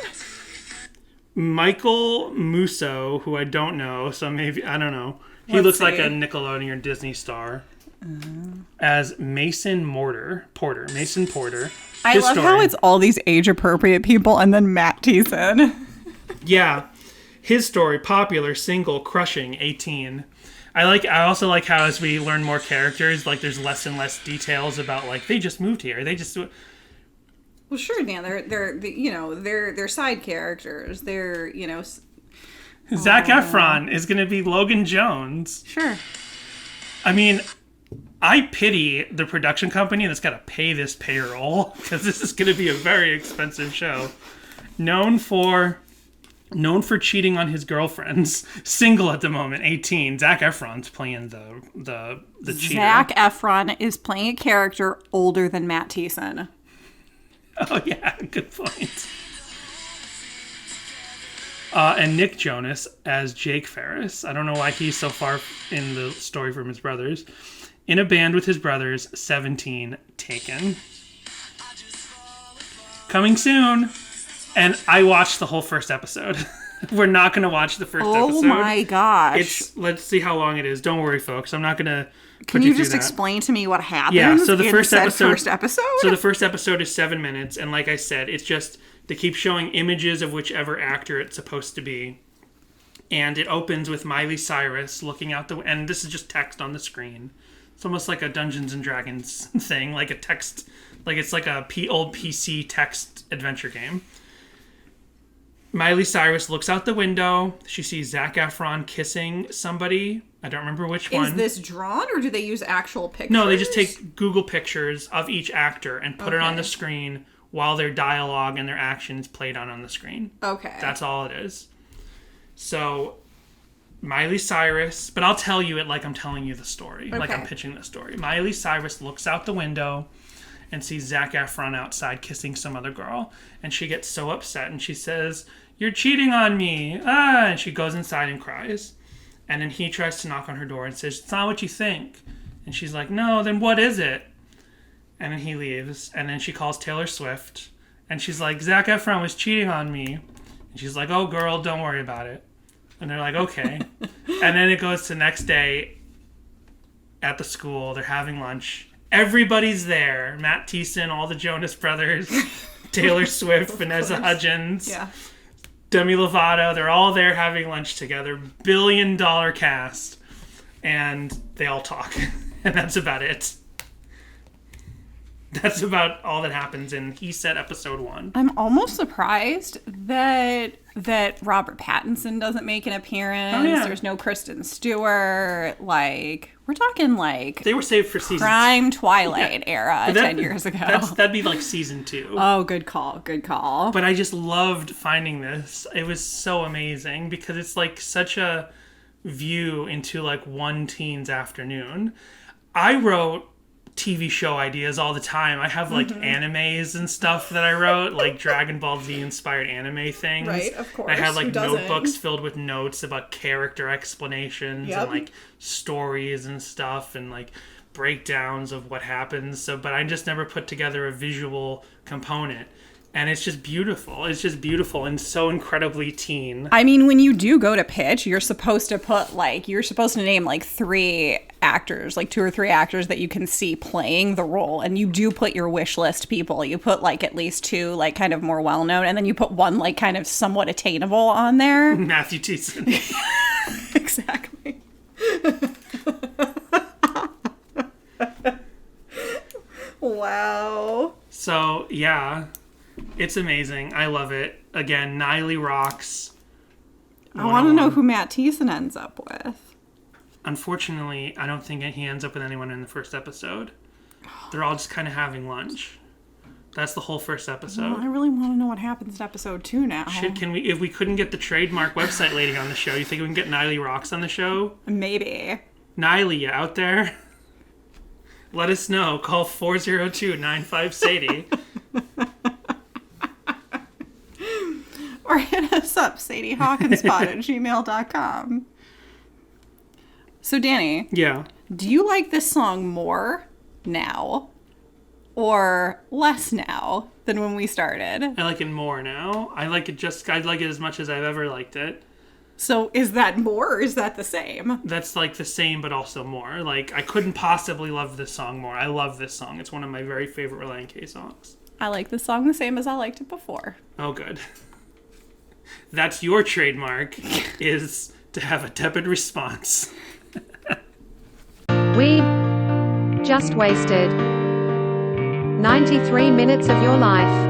Speaker 1: Michael Musso, who I don't know, so maybe, I don't know. He
Speaker 2: Let's
Speaker 1: looks like
Speaker 2: see.
Speaker 1: a Nickelodeon or Disney star. As Mason Porter.
Speaker 2: I
Speaker 1: His
Speaker 2: love
Speaker 1: story.
Speaker 2: how it's all these age-appropriate people and then Matt Thiessen.
Speaker 1: Yeah. His story, popular, single, crushing, 18. I also like how as we learn more characters, like there's less and less details about like they just moved here. They just
Speaker 2: Well, sure, Dan. They're side characters. They're
Speaker 1: Zac Efron is going to be Logan Jones.
Speaker 2: Sure.
Speaker 1: I mean, I pity the production company that's got to pay this payroll because this is going to be a very expensive show. Known for known for cheating on his girlfriends, single at the moment, 18. Zac Efron's playing the cheater.
Speaker 2: Zac Efron is playing a character older than Matt Thiessen.
Speaker 1: Oh yeah, good point. And Nick Jonas as Jake Ferris. I don't know why he's so far in the story from his brothers. In a band with his brothers, 17, Taken. Coming soon. And I watched the whole first episode. We're not going to watch the first episode.
Speaker 2: Oh my gosh.
Speaker 1: Let's see how long it is. Don't worry, folks. I'm not going to
Speaker 2: Can you just explain to me what happens?
Speaker 1: Yeah, so the first episode.
Speaker 2: So
Speaker 1: the first episode is 7 minutes, and like I said, it's just they keep showing images of whichever actor it's supposed to be, and it opens with Miley Cyrus looking out the and this is just text on the screen. It's almost like a Dungeons and Dragons thing, like a text, like it's like a old PC text adventure game. Miley Cyrus looks out the window. She sees Zac Efron kissing somebody. I don't remember which one.
Speaker 2: Is this drawn, or do they use actual pictures?
Speaker 1: No, they just take Google pictures of each actor and put it on the screen while their dialogue and their actions played on the screen.
Speaker 2: Okay.
Speaker 1: That's all it is. So, Miley Cyrus, but I'll tell you it like I'm telling you the story, like I'm pitching the story. Miley Cyrus looks out the window and sees Zac Efron outside kissing some other girl, and she gets so upset and she says, "You're cheating on me!" And she goes inside and cries. And then he tries to knock on her door and says, "It's not what you think." And she's like, "No, then what is it?" And then he leaves. And then she calls Taylor Swift. And she's like, "Zac Efron was cheating on me." And she's like, "Oh, girl, don't worry about it." And they're like, "Okay." And then it goes to the next day at the school. They're having lunch. Everybody's there. Matt Thiessen, all the Jonas Brothers, Taylor Swift, Vanessa Hudgens.
Speaker 2: Yeah.
Speaker 1: Demi Lovato, they're all there having lunch together. $1 billion cast. And they all talk. And that's about it. That's about all that happens in He Said episode 1.
Speaker 2: I'm almost surprised that Robert Pattinson doesn't make an appearance.
Speaker 1: Oh, yeah.
Speaker 2: There's no Kristen Stewart. Like, we're talking like
Speaker 1: they were saved for season
Speaker 2: prime Twilight era 10 years ago.
Speaker 1: That'd be like season 2.
Speaker 2: Oh, good call. Good call.
Speaker 1: But I just loved finding this. It was so amazing because it's like such a view into like one teen's afternoon. I wrote TV show ideas all the time. I have like animes and stuff that I wrote, like Dragon Ball Z inspired anime things.
Speaker 2: Right, of course.
Speaker 1: I had like
Speaker 2: Who doesn't?
Speaker 1: notebooks filled with notes about character explanations and like stories and stuff and like breakdowns of what happens. So, but I just never put together a visual component. And it's just beautiful. It's just beautiful and so incredibly teen.
Speaker 2: I mean, when you do go to pitch, you're supposed to name like 3 actors, like 2 or 3 actors that you can see playing the role. And you do put your wish list people. You put like at least 2 like kind of more well-known, and then you put 1 like kind of somewhat attainable on there.
Speaker 1: Matthew Thiessen.
Speaker 2: Exactly. Wow.
Speaker 1: So, yeah. It's amazing. I love it. Again, Niley rocks.
Speaker 2: I want to know who Matt Thiessen ends up with.
Speaker 1: Unfortunately, I don't think he ends up with anyone in the first episode. They're all just kind of having lunch. That's the whole first episode.
Speaker 2: Well, I really want to know what happens in episode 2 now.
Speaker 1: If we couldn't get the Trademark website lady on the show, you think we can get Niley Rocks on the show?
Speaker 2: Maybe.
Speaker 1: Niley, you out there? Let us know. Call 402-95-SADIE.
Speaker 2: Or hit us up, sadiehawkinspot@gmail.com. So, Danny.
Speaker 1: Yeah.
Speaker 2: Do you like this song more now or less now than when we started?
Speaker 1: I like it more now. I like it as much as I've ever liked it.
Speaker 2: So, is that more or is that the same?
Speaker 1: That's like the same, but also more. Like, I couldn't possibly love this song more. I love this song. It's one of my very favorite Relient K songs.
Speaker 2: I like this song the same as I liked it before.
Speaker 1: Oh, good. That's your trademark, is to have a tepid response.
Speaker 12: We just wasted 93 minutes of your life.